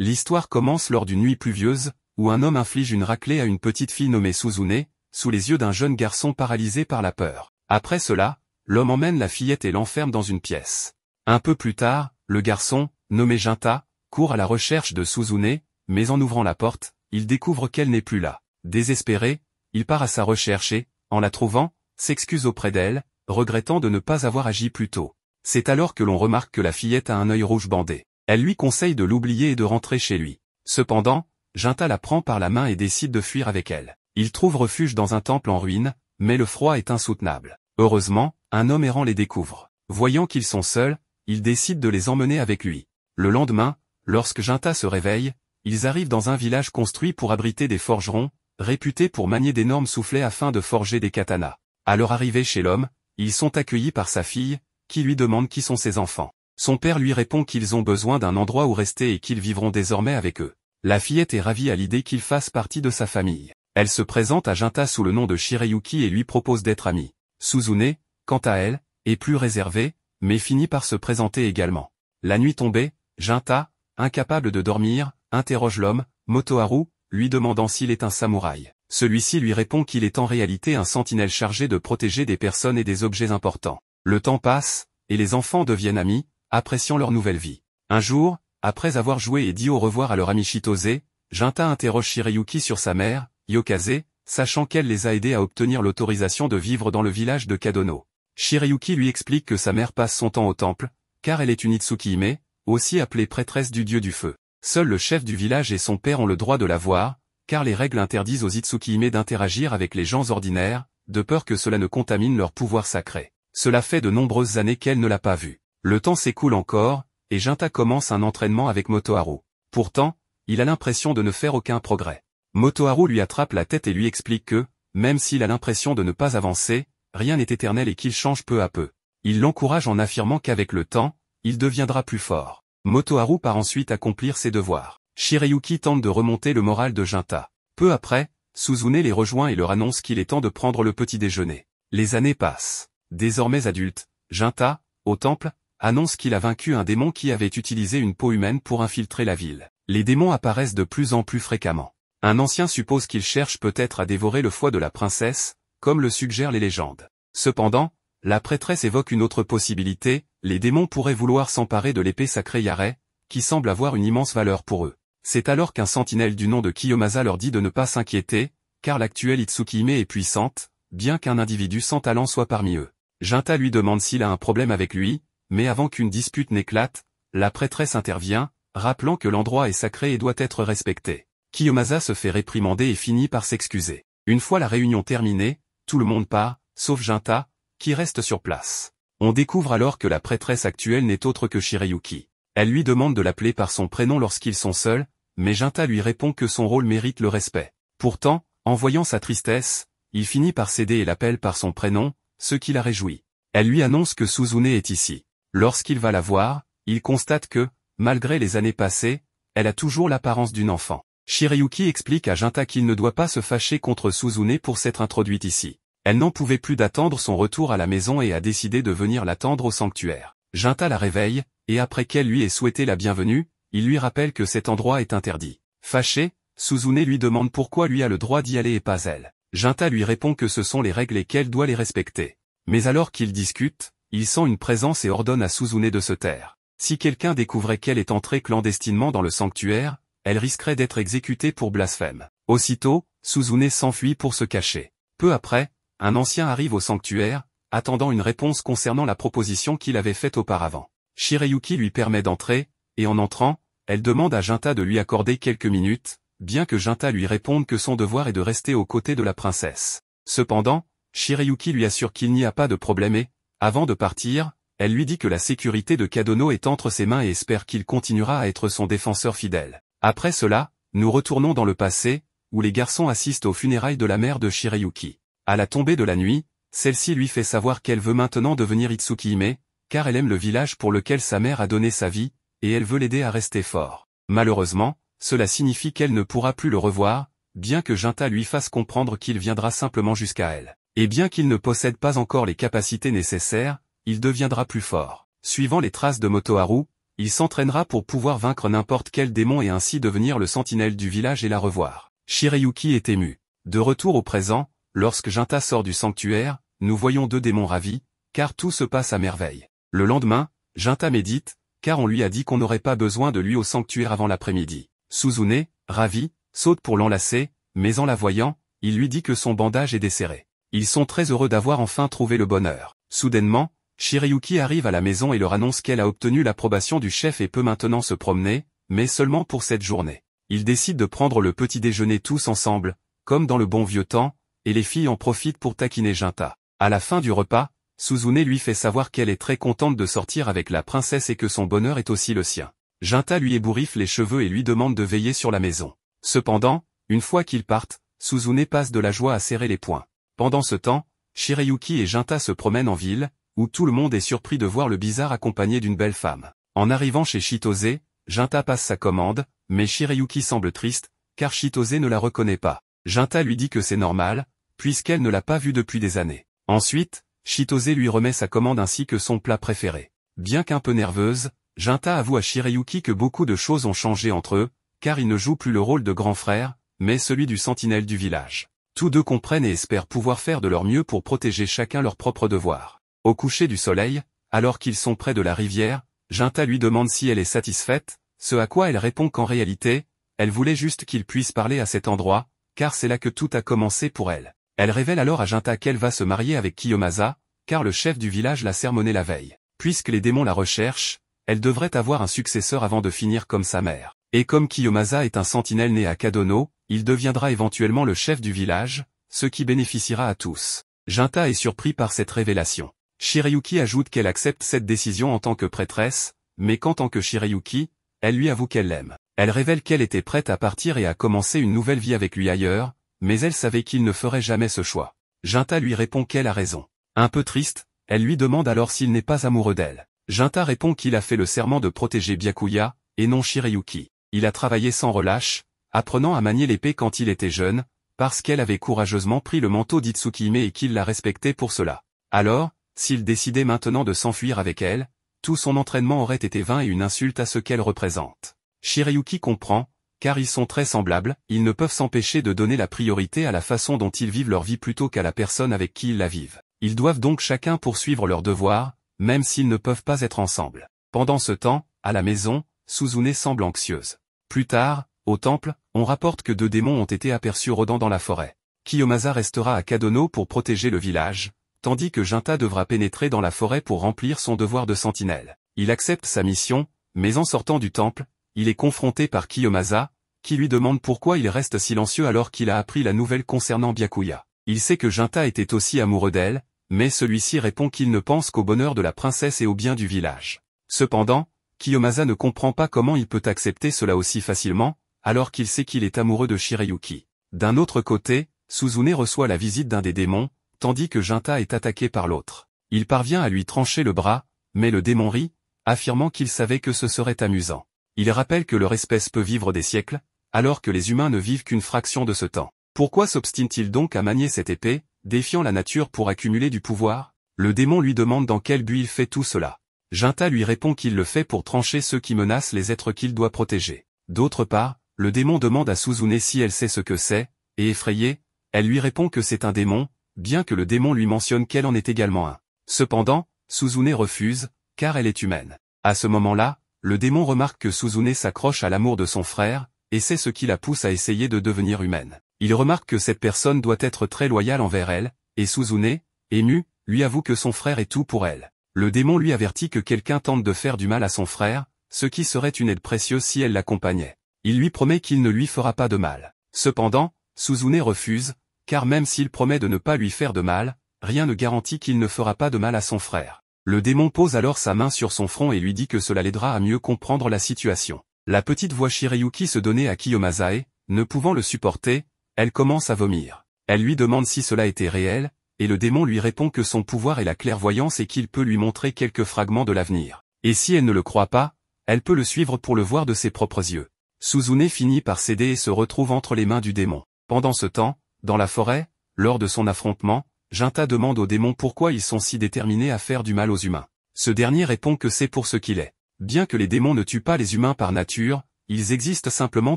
L'histoire commence lors d'une nuit pluvieuse, où un homme inflige une raclée à une petite fille nommée Suzune, sous les yeux d'un jeune garçon paralysé par la peur. Après cela, l'homme emmène la fillette et l'enferme dans une pièce. Un peu plus tard, le garçon, nommé Junta, court à la recherche de Suzune, mais en ouvrant la porte, il découvre qu'elle n'est plus là. Désespéré, il part à sa recherche et, en la trouvant, s'excuse auprès d'elle, regrettant de ne pas avoir agi plus tôt. C'est alors que l'on remarque que la fillette a un œil rouge bandé. Elle lui conseille de l'oublier et de rentrer chez lui. Cependant, Junta la prend par la main et décide de fuir avec elle. Il trouve refuge dans un temple en ruine, mais le froid est insoutenable. Heureusement, un homme errant les découvre. Voyant qu'ils sont seuls, il décide de les emmener avec lui. Le lendemain, lorsque Junta se réveille, ils arrivent dans un village construit pour abriter des forgerons, réputés pour manier d'énormes soufflets afin de forger des katanas. À leur arrivée chez l'homme, ils sont accueillis par sa fille, qui lui demande qui sont ses enfants. Son père lui répond qu'ils ont besoin d'un endroit où rester et qu'ils vivront désormais avec eux. La fillette est ravie à l'idée qu'il fasse partie de sa famille. Elle se présente à Junta sous le nom de Shirayuki et lui propose d'être amie. Suzune, quant à elle, est plus réservée, mais finit par se présenter également. La nuit tombée, Junta, incapable de dormir, interroge l'homme, Motoharu, lui demandant s'il est un samouraï. Celui-ci lui répond qu'il est en réalité un sentinelle chargé de protéger des personnes et des objets importants. Le temps passe, et les enfants deviennent amis, appréciant leur nouvelle vie. Un jour, après avoir joué et dit au revoir à leur ami Chitose, Junta interroge Shirayuki sur sa mère, Yokaze, sachant qu'elle les a aidés à obtenir l'autorisation de vivre dans le village de Kadono. Shirayuki lui explique que sa mère passe son temps au temple, car elle est une Itsukihime, aussi appelée prêtresse du dieu du feu. Seul le chef du village et son père ont le droit de la voir, car les règles interdisent aux Itsukihime d'interagir avec les gens ordinaires, de peur que cela ne contamine leur pouvoir sacré. Cela fait de nombreuses années qu'elle ne l'a pas vue. Le temps s'écoule encore, et Junta commence un entraînement avec Motoharu. Pourtant, il a l'impression de ne faire aucun progrès. Motoharu lui attrape la tête et lui explique que, même s'il a l'impression de ne pas avancer, rien n'est éternel et qu'il change peu à peu. Il l'encourage en affirmant qu'avec le temps, il deviendra plus fort. Motoharu part ensuite accomplir ses devoirs. Shirayuki tente de remonter le moral de Junta. Peu après, Suzune les rejoint et leur annonce qu'il est temps de prendre le petit déjeuner. Les années passent. Désormais adulte, Junta, au temple, annonce qu'il a vaincu un démon qui avait utilisé une peau humaine pour infiltrer la ville. Les démons apparaissent de plus en plus fréquemment. Un ancien suppose qu'il cherche peut-être à dévorer le foie de la princesse, comme le suggèrent les légendes. Cependant, la prêtresse évoque une autre possibilité, les démons pourraient vouloir s'emparer de l'épée sacrée Yare, qui semble avoir une immense valeur pour eux. C'est alors qu'un sentinelle du nom de Kiyomasa leur dit de ne pas s'inquiéter, car l'actuelle Itsukihime est puissante, bien qu'un individu sans talent soit parmi eux. Junta lui demande s'il a un problème avec lui, mais avant qu'une dispute n'éclate, la prêtresse intervient, rappelant que l'endroit est sacré et doit être respecté. Kiyomasa se fait réprimander et finit par s'excuser. Une fois la réunion terminée, tout le monde part, sauf Junta, qui reste sur place. On découvre alors que la prêtresse actuelle n'est autre que Shirayuki. Elle lui demande de l'appeler par son prénom lorsqu'ils sont seuls, mais Junta lui répond que son rôle mérite le respect. Pourtant, en voyant sa tristesse, il finit par céder et l'appelle par son prénom, ce qui la réjouit. Elle lui annonce que Suzune est ici. Lorsqu'il va la voir, il constate que, malgré les années passées, elle a toujours l'apparence d'une enfant. Shirayuki explique à Junta qu'il ne doit pas se fâcher contre Suzune pour s'être introduite ici. Elle n'en pouvait plus d'attendre son retour à la maison et a décidé de venir l'attendre au sanctuaire. Junta la réveille, et après qu'elle lui ait souhaité la bienvenue, il lui rappelle que cet endroit est interdit. Fâché, Suzune lui demande pourquoi lui a le droit d'y aller et pas elle. Junta lui répond que ce sont les règles et qu'elle doit les respecter. Mais alors qu'ils discutent, il sent une présence et ordonne à Suzune de se taire. Si quelqu'un découvrait qu'elle est entrée clandestinement dans le sanctuaire, elle risquerait d'être exécutée pour blasphème. Aussitôt, Suzune s'enfuit pour se cacher. Peu après, un ancien arrive au sanctuaire, attendant une réponse concernant la proposition qu'il avait faite auparavant. Shirayuki lui permet d'entrer, et en entrant, elle demande à Junta de lui accorder quelques minutes, bien que Junta lui réponde que son devoir est de rester aux côtés de la princesse. Cependant, Shirayuki lui assure qu'il n'y a pas de problème et, avant de partir, elle lui dit que la sécurité de Kadono est entre ses mains et espère qu'il continuera à être son défenseur fidèle. Après cela, nous retournons dans le passé, où les garçons assistent aux funérailles de la mère de Shirayuki. À la tombée de la nuit, celle-ci lui fait savoir qu'elle veut maintenant devenir Itsukihime, car elle aime le village pour lequel sa mère a donné sa vie, et elle veut l'aider à rester fort. Malheureusement, cela signifie qu'elle ne pourra plus le revoir, bien que Junta lui fasse comprendre qu'il viendra simplement jusqu'à elle. Et bien qu'il ne possède pas encore les capacités nécessaires, il deviendra plus fort. Suivant les traces de Motoharu, Il s'entraînera pour pouvoir vaincre n'importe quel démon et ainsi devenir le sentinelle du village et la revoir. Shirayuki est ému. De retour au présent, lorsque Junta sort du sanctuaire, nous voyons deux démons ravis, car tout se passe à merveille. Le lendemain, Junta médite, car on lui a dit qu'on n'aurait pas besoin de lui au sanctuaire avant l'après-midi. Suzune, ravi, saute pour l'enlacer, mais en la voyant, il lui dit que son bandage est desserré. Ils sont très heureux d'avoir enfin trouvé le bonheur. Soudainement, Shirayuki arrive à la maison et leur annonce qu'elle a obtenu l'approbation du chef et peut maintenant se promener, mais seulement pour cette journée. Ils décident de prendre le petit déjeuner tous ensemble, comme dans le bon vieux temps, et les filles en profitent pour taquiner Junta. À la fin du repas, Suzune lui fait savoir qu'elle est très contente de sortir avec la princesse et que son bonheur est aussi le sien. Junta lui ébouriffe les cheveux et lui demande de veiller sur la maison. Cependant, une fois qu'ils partent, Suzune passe de la joie à serrer les poings. Pendant ce temps, Shirayuki et Junta se promènent en ville, où tout le monde est surpris de voir le bizarre accompagné d'une belle femme. En arrivant chez Chitose, Junta passe sa commande, mais Shirayuki semble triste, car Chitose ne la reconnaît pas. Junta lui dit que c'est normal, puisqu'elle ne l'a pas vu depuis des années. Ensuite, Chitose lui remet sa commande ainsi que son plat préféré. Bien qu'un peu nerveuse, Junta avoue à Shirayuki que beaucoup de choses ont changé entre eux, car il ne joue plus le rôle de grand frère, mais celui du sentinelle du village. Tous deux comprennent et espèrent pouvoir faire de leur mieux pour protéger chacun leur propre devoir. Au coucher du soleil, alors qu'ils sont près de la rivière, Junta lui demande si elle est satisfaite, ce à quoi elle répond qu'en réalité, elle voulait juste qu'il puisse parler à cet endroit, car c'est là que tout a commencé pour elle. Elle révèle alors à Junta qu'elle va se marier avec Kiyomasa, car le chef du village l'a sermonné la veille. Puisque les démons la recherchent, elle devrait avoir un successeur avant de finir comme sa mère. Et comme Kiyomasa est un sentinelle né à Kadono, il deviendra éventuellement le chef du village, ce qui bénéficiera à tous. Junta est surpris par cette révélation. Shirayuki ajoute qu'elle accepte cette décision en tant que prêtresse, mais qu'en tant que Shirayuki, elle lui avoue qu'elle l'aime. Elle révèle qu'elle était prête à partir et à commencer une nouvelle vie avec lui ailleurs, mais elle savait qu'il ne ferait jamais ce choix. Junta lui répond qu'elle a raison. Un peu triste, elle lui demande alors s'il n'est pas amoureux d'elle. Junta répond qu'il a fait le serment de protéger Byakuya, et non Shirayuki. Il a travaillé sans relâche, apprenant à manier l'épée quand il était jeune, parce qu'elle avait courageusement pris le manteau d'Itsukihime et qu'il la respectait pour cela. Alors, s'il décidait maintenant de s'enfuir avec elle, tout son entraînement aurait été vain et une insulte à ce qu'elle représente. Shirayuki comprend, car ils sont très semblables, ils ne peuvent s'empêcher de donner la priorité à la façon dont ils vivent leur vie plutôt qu'à la personne avec qui ils la vivent. Ils doivent donc chacun poursuivre leurs devoirs, même s'ils ne peuvent pas être ensemble. Pendant ce temps, à la maison, Suzune semble anxieuse. Plus tard, au temple, on rapporte que deux démons ont été aperçus rôdant dans la forêt. Kiyomasa restera à Kadono pour protéger le village, tandis que Junta devra pénétrer dans la forêt pour remplir son devoir de sentinelle. Il accepte sa mission, mais en sortant du temple, il est confronté par Kiyomasa, qui lui demande pourquoi il reste silencieux alors qu'il a appris la nouvelle concernant Byakuya. Il sait que Junta était aussi amoureux d'elle, mais celui-ci répond qu'il ne pense qu'au bonheur de la princesse et au bien du village. Cependant, Kiyomasa ne comprend pas comment il peut accepter cela aussi facilement, alors qu'il sait qu'il est amoureux de Shirayuki. D'un autre côté, Suzune reçoit la visite d'un des démons, tandis que Junta est attaqué par l'autre. Il parvient à lui trancher le bras, mais le démon rit, affirmant qu'il savait que ce serait amusant. Il rappelle que leur espèce peut vivre des siècles, alors que les humains ne vivent qu'une fraction de ce temps. Pourquoi s'obstine-t-il donc à manier cette épée, défiant la nature pour accumuler du pouvoir? Le démon lui demande dans quel but il fait tout cela. Junta lui répond qu'il le fait pour trancher ceux qui menacent les êtres qu'il doit protéger. D'autre part, le démon demande à Suzune si elle sait ce que c'est, et effrayée, elle lui répond que c'est un démon, bien que le démon lui mentionne qu'elle en est également un. Cependant, Suzune refuse, car elle est humaine. À ce moment-là, le démon remarque que Suzune s'accroche à l'amour de son frère, et c'est ce qui la pousse à essayer de devenir humaine. Il remarque que cette personne doit être très loyale envers elle, et Suzune, émue, lui avoue que son frère est tout pour elle. Le démon lui avertit que quelqu'un tente de faire du mal à son frère, ce qui serait une aide précieuse si elle l'accompagnait. Il lui promet qu'il ne lui fera pas de mal. Cependant, Suzune refuse, car même s'il promet de ne pas lui faire de mal, rien ne garantit qu'il ne fera pas de mal à son frère. Le démon pose alors sa main sur son front et lui dit que cela l'aidera à mieux comprendre la situation. La petite voix Shirayuki se donnait à Kiyomasa et, ne pouvant le supporter, elle commence à vomir. Elle lui demande si cela était réel, et le démon lui répond que son pouvoir est la clairvoyance et qu'il peut lui montrer quelques fragments de l'avenir. Et si elle ne le croit pas, elle peut le suivre pour le voir de ses propres yeux. Suzune finit par céder et se retrouve entre les mains du démon. Pendant ce temps, dans la forêt, lors de son affrontement, Junta demande au démon pourquoi ils sont si déterminés à faire du mal aux humains. Ce dernier répond que c'est pour ce qu'il est. Bien que les démons ne tuent pas les humains par nature, ils existent simplement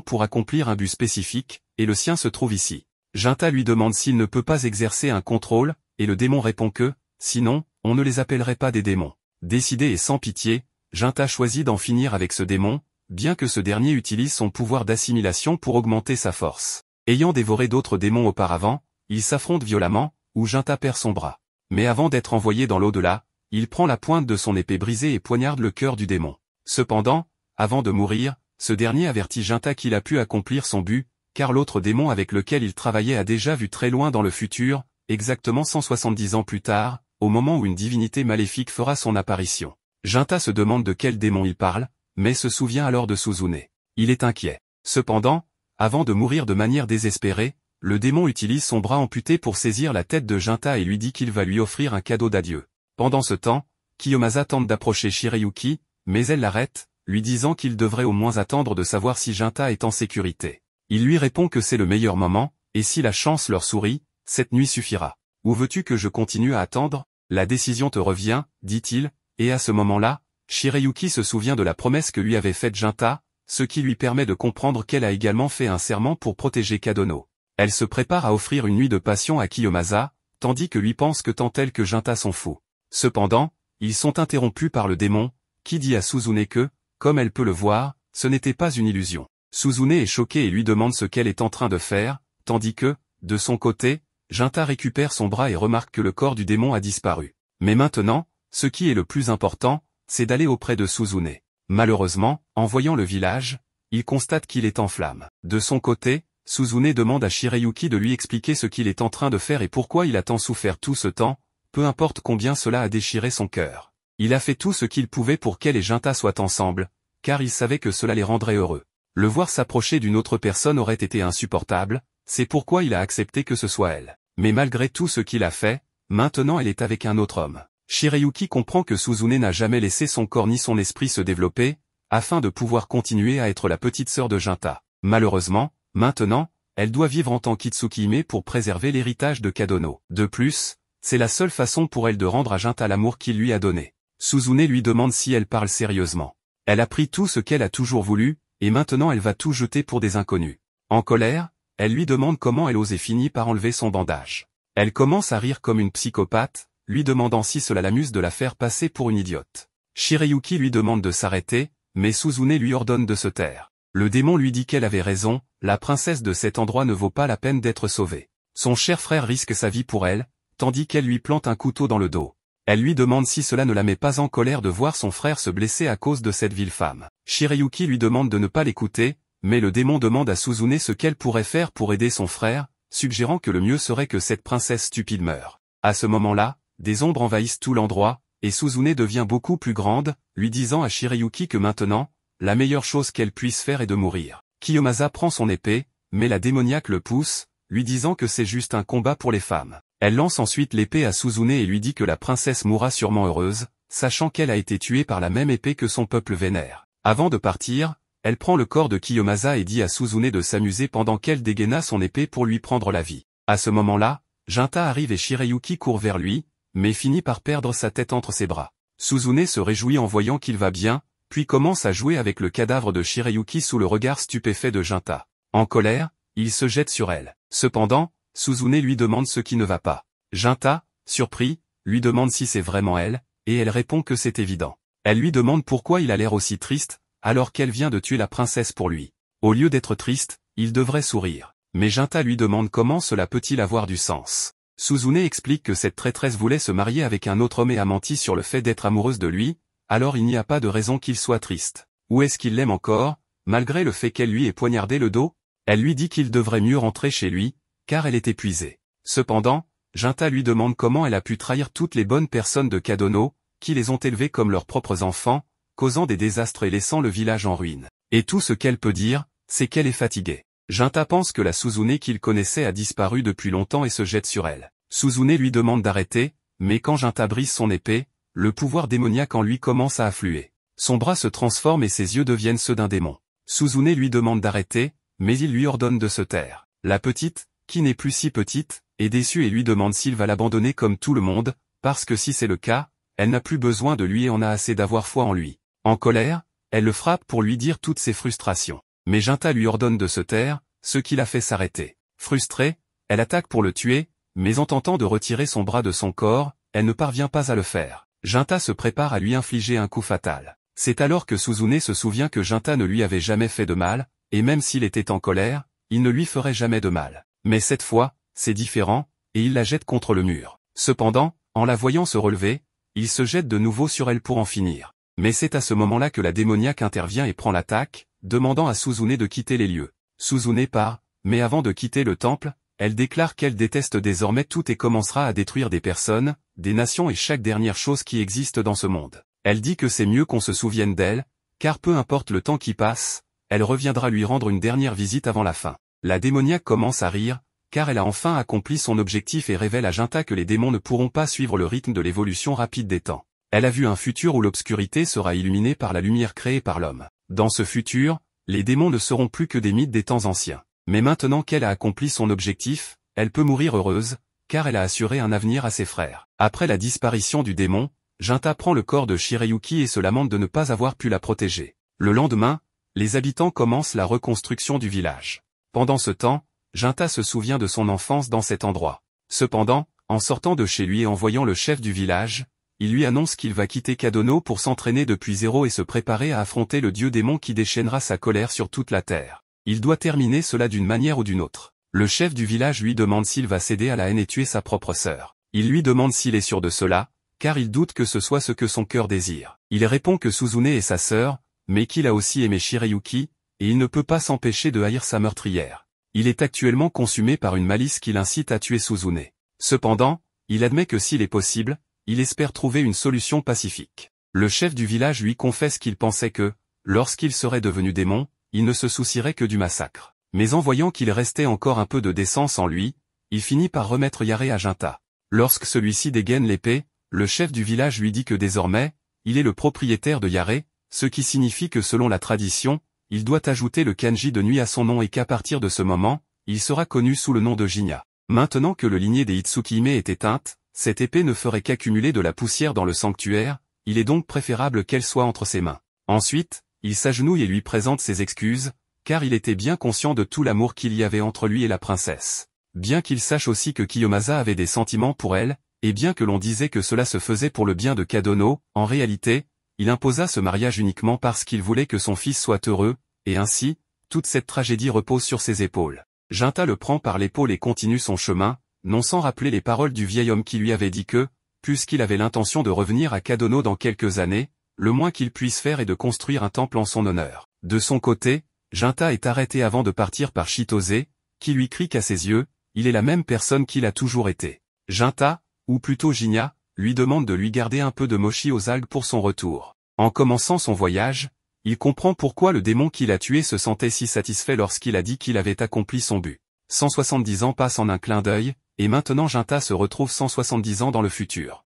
pour accomplir un but spécifique, et le sien se trouve ici. Jinta lui demande s'il ne peut pas exercer un contrôle, et le démon répond que, sinon, on ne les appellerait pas des démons. Décidé et sans pitié, Jinta choisit d'en finir avec ce démon, bien que ce dernier utilise son pouvoir d'assimilation pour augmenter sa force. Ayant dévoré d'autres démons auparavant, ils s'affrontent violemment, où Jinta perd son bras. Mais avant d'être envoyé dans l'au-delà, il prend la pointe de son épée brisée et poignarde le cœur du démon. Cependant, avant de mourir, ce dernier avertit Jinta qu'il a pu accomplir son but, car l'autre démon avec lequel il travaillait a déjà vu très loin dans le futur, exactement 170 ans plus tard, au moment où une divinité maléfique fera son apparition. Jinta se demande de quel démon il parle, mais se souvient alors de Suzune. Il est inquiet. Cependant, avant de mourir de manière désespérée, le démon utilise son bras amputé pour saisir la tête de Jinta et lui dit qu'il va lui offrir un cadeau d'adieu. Pendant ce temps, Kiyomasa tente d'approcher Shirayuki, mais elle l'arrête, lui disant qu'il devrait au moins attendre de savoir si Jinta est en sécurité. Il lui répond que c'est le meilleur moment, et si la chance leur sourit, cette nuit suffira. Où veux-tu que je continue à attendre? La décision te revient, dit-il, et à ce moment-là, Shirayuki se souvient de la promesse que lui avait faite Jinta, ce qui lui permet de comprendre qu'elle a également fait un serment pour protéger Kadono. Elle se prépare à offrir une nuit de passion à Kiyomasa, tandis que lui pense que tant elle que Jinta sont fous. Cependant, ils sont interrompus par le démon, qui dit à Suzune que, comme elle peut le voir, ce n'était pas une illusion. Suzune est choquée et lui demande ce qu'elle est en train de faire, tandis que, de son côté, Jinta récupère son bras et remarque que le corps du démon a disparu. Mais maintenant, ce qui est le plus important, c'est d'aller auprès de Suzune. Malheureusement, en voyant le village, il constate qu'il est en flammes. De son côté, Suzune demande à Shirayuki de lui expliquer ce qu'il est en train de faire et pourquoi il a tant souffert tout ce temps, peu importe combien cela a déchiré son cœur. Il a fait tout ce qu'il pouvait pour qu'elle et Jinta soient ensemble, car il savait que cela les rendrait heureux. Le voir s'approcher d'une autre personne aurait été insupportable, c'est pourquoi il a accepté que ce soit elle. Mais malgré tout ce qu'il a fait, maintenant elle est avec un autre homme. Shirayuki comprend que Suzune n'a jamais laissé son corps ni son esprit se développer, afin de pouvoir continuer à être la petite sœur de Jinta. Malheureusement, maintenant, elle doit vivre en tant qu'Itsukihime pour préserver l'héritage de Kadono. De plus, c'est la seule façon pour elle de rendre à Jinta l'amour qu'il lui a donné. Suzune lui demande si elle parle sérieusement. Elle a pris tout ce qu'elle a toujours voulu, et maintenant elle va tout jeter pour des inconnus. En colère, elle lui demande comment elle osait finir par enlever son bandage. Elle commence à rire comme une psychopathe, lui demandant si cela l'amuse de la faire passer pour une idiote. Shirayuki lui demande de s'arrêter, mais Suzune lui ordonne de se taire. Le démon lui dit qu'elle avait raison, la princesse de cet endroit ne vaut pas la peine d'être sauvée. Son cher frère risque sa vie pour elle, tandis qu'elle lui plante un couteau dans le dos. Elle lui demande si cela ne la met pas en colère de voir son frère se blesser à cause de cette vile femme. Shirayuki lui demande de ne pas l'écouter, mais le démon demande à Suzune ce qu'elle pourrait faire pour aider son frère, suggérant que le mieux serait que cette princesse stupide meure. À ce moment-là, des ombres envahissent tout l'endroit, et Suzune devient beaucoup plus grande, lui disant à Shirayuki que maintenant, la meilleure chose qu'elle puisse faire est de mourir. Kiyomasa prend son épée, mais la démoniaque le pousse, lui disant que c'est juste un combat pour les femmes. Elle lance ensuite l'épée à Suzune et lui dit que la princesse mourra sûrement heureuse, sachant qu'elle a été tuée par la même épée que son peuple vénère. Avant de partir, elle prend le corps de Kiyomasa et dit à Suzune de s'amuser pendant qu'elle dégaina son épée pour lui prendre la vie. À ce moment-là, Jinta arrive et Shirayuki court vers lui, mais finit par perdre sa tête entre ses bras. Suzune se réjouit en voyant qu'il va bien, puis commence à jouer avec le cadavre de Shirayuki sous le regard stupéfait de Jinta. En colère, il se jette sur elle. Cependant, Suzune lui demande ce qui ne va pas. Jinta, surpris, lui demande si c'est vraiment elle, et elle répond que c'est évident. Elle lui demande pourquoi il a l'air aussi triste, alors qu'elle vient de tuer la princesse pour lui. Au lieu d'être triste, il devrait sourire. Mais Jinta lui demande comment cela peut-il avoir du sens. Suzune explique que cette traîtresse voulait se marier avec un autre homme et a menti sur le fait d'être amoureuse de lui, alors il n'y a pas de raison qu'il soit triste. Ou est-ce qu'il l'aime encore, malgré le fait qu'elle lui ait poignardé le dos? Elle lui dit qu'il devrait mieux rentrer chez lui, car elle est épuisée. Cependant, Jinta lui demande comment elle a pu trahir toutes les bonnes personnes de Kadono, qui les ont élevés comme leurs propres enfants, causant des désastres et laissant le village en ruine. Et tout ce qu'elle peut dire, c'est qu'elle est fatiguée. Jinta pense que la Suzune qu'il connaissait a disparu depuis longtemps et se jette sur elle. Suzune lui demande d'arrêter, mais quand Jinta brise son épée, le pouvoir démoniaque en lui commence à affluer. Son bras se transforme et ses yeux deviennent ceux d'un démon. Suzune lui demande d'arrêter, mais il lui ordonne de se taire. La petite, qui n'est plus si petite, est déçue et lui demande s'il va l'abandonner comme tout le monde, parce que si c'est le cas, elle n'a plus besoin de lui et en a assez d'avoir foi en lui. En colère, elle le frappe pour lui dire toutes ses frustrations. Mais Jinta lui ordonne de se taire, ce qui la fait s'arrêter. Frustrée, elle attaque pour le tuer, mais en tentant de retirer son bras de son corps, elle ne parvient pas à le faire. Jinta se prépare à lui infliger un coup fatal. C'est alors que Suzune se souvient que Jinta ne lui avait jamais fait de mal, et même s'il était en colère, il ne lui ferait jamais de mal. Mais cette fois, c'est différent, et il la jette contre le mur. Cependant, en la voyant se relever, il se jette de nouveau sur elle pour en finir. Mais c'est à ce moment-là que la démoniaque intervient et prend l'attaque, demandant à Suzune de quitter les lieux. Suzune part, mais avant de quitter le temple, elle déclare qu'elle déteste désormais tout et commencera à détruire des personnes, des nations et chaque dernière chose qui existe dans ce monde. Elle dit que c'est mieux qu'on se souvienne d'elle, car peu importe le temps qui passe, elle reviendra lui rendre une dernière visite avant la fin. La démoniaque commence à rire, car elle a enfin accompli son objectif et révèle à Jinta que les démons ne pourront pas suivre le rythme de l'évolution rapide des temps. Elle a vu un futur où l'obscurité sera illuminée par la lumière créée par l'homme. Dans ce futur, les démons ne seront plus que des mythes des temps anciens. Mais maintenant qu'elle a accompli son objectif, elle peut mourir heureuse, car elle a assuré un avenir à ses frères. Après la disparition du démon, Jinta prend le corps de Shirayuki et se lamente de ne pas avoir pu la protéger. Le lendemain, les habitants commencent la reconstruction du village. Pendant ce temps, Jinta se souvient de son enfance dans cet endroit. Cependant, en sortant de chez lui et en voyant le chef du village, il lui annonce qu'il va quitter Kadono pour s'entraîner depuis zéro et se préparer à affronter le dieu démon qui déchaînera sa colère sur toute la terre. Il doit terminer cela d'une manière ou d'une autre. Le chef du village lui demande s'il va céder à la haine et tuer sa propre sœur. Il lui demande s'il est sûr de cela, car il doute que ce soit ce que son cœur désire. Il répond que Suzune est sa sœur, mais qu'il a aussi aimé Shirayuki, et il ne peut pas s'empêcher de haïr sa meurtrière. Il est actuellement consumé par une malice qui l'incite à tuer Suzune. Cependant, il admet que s'il est possible, il espère trouver une solution pacifique. Le chef du village lui confesse qu'il pensait que, lorsqu'il serait devenu démon, il ne se soucierait que du massacre. Mais en voyant qu'il restait encore un peu de décence en lui, il finit par remettre Yare à Jinta. Lorsque celui-ci dégaine l'épée, le chef du village lui dit que désormais, il est le propriétaire de Yare, ce qui signifie que selon la tradition, il doit ajouter le kanji de nuit à son nom et qu'à partir de ce moment, il sera connu sous le nom de Jinya. Maintenant que le ligné des Itsukihime est éteinte, cette épée ne ferait qu'accumuler de la poussière dans le sanctuaire, il est donc préférable qu'elle soit entre ses mains. Ensuite, il s'agenouille et lui présente ses excuses, car il était bien conscient de tout l'amour qu'il y avait entre lui et la princesse. Bien qu'il sache aussi que Kiyomasa avait des sentiments pour elle, et bien que l'on disait que cela se faisait pour le bien de Kadono, en réalité, il imposa ce mariage uniquement parce qu'il voulait que son fils soit heureux, et ainsi, toute cette tragédie repose sur ses épaules. Jinta le prend par l'épaule et continue son chemin, non sans rappeler les paroles du vieil homme qui lui avait dit que, puisqu'il avait l'intention de revenir à Kadono dans quelques années, le moins qu'il puisse faire est de construire un temple en son honneur. De son côté, Jinta est arrêté avant de partir par Chitose, qui lui crie qu'à ses yeux, il est la même personne qu'il a toujours été. Jinta, ou plutôt Jinya, lui demande de lui garder un peu de mochi aux algues pour son retour. En commençant son voyage, il comprend pourquoi le démon qu'il a tué se sentait si satisfait lorsqu'il a dit qu'il avait accompli son but. 170 ans passent en un clin d'œil, et maintenant Jinta se retrouve 170 ans dans le futur.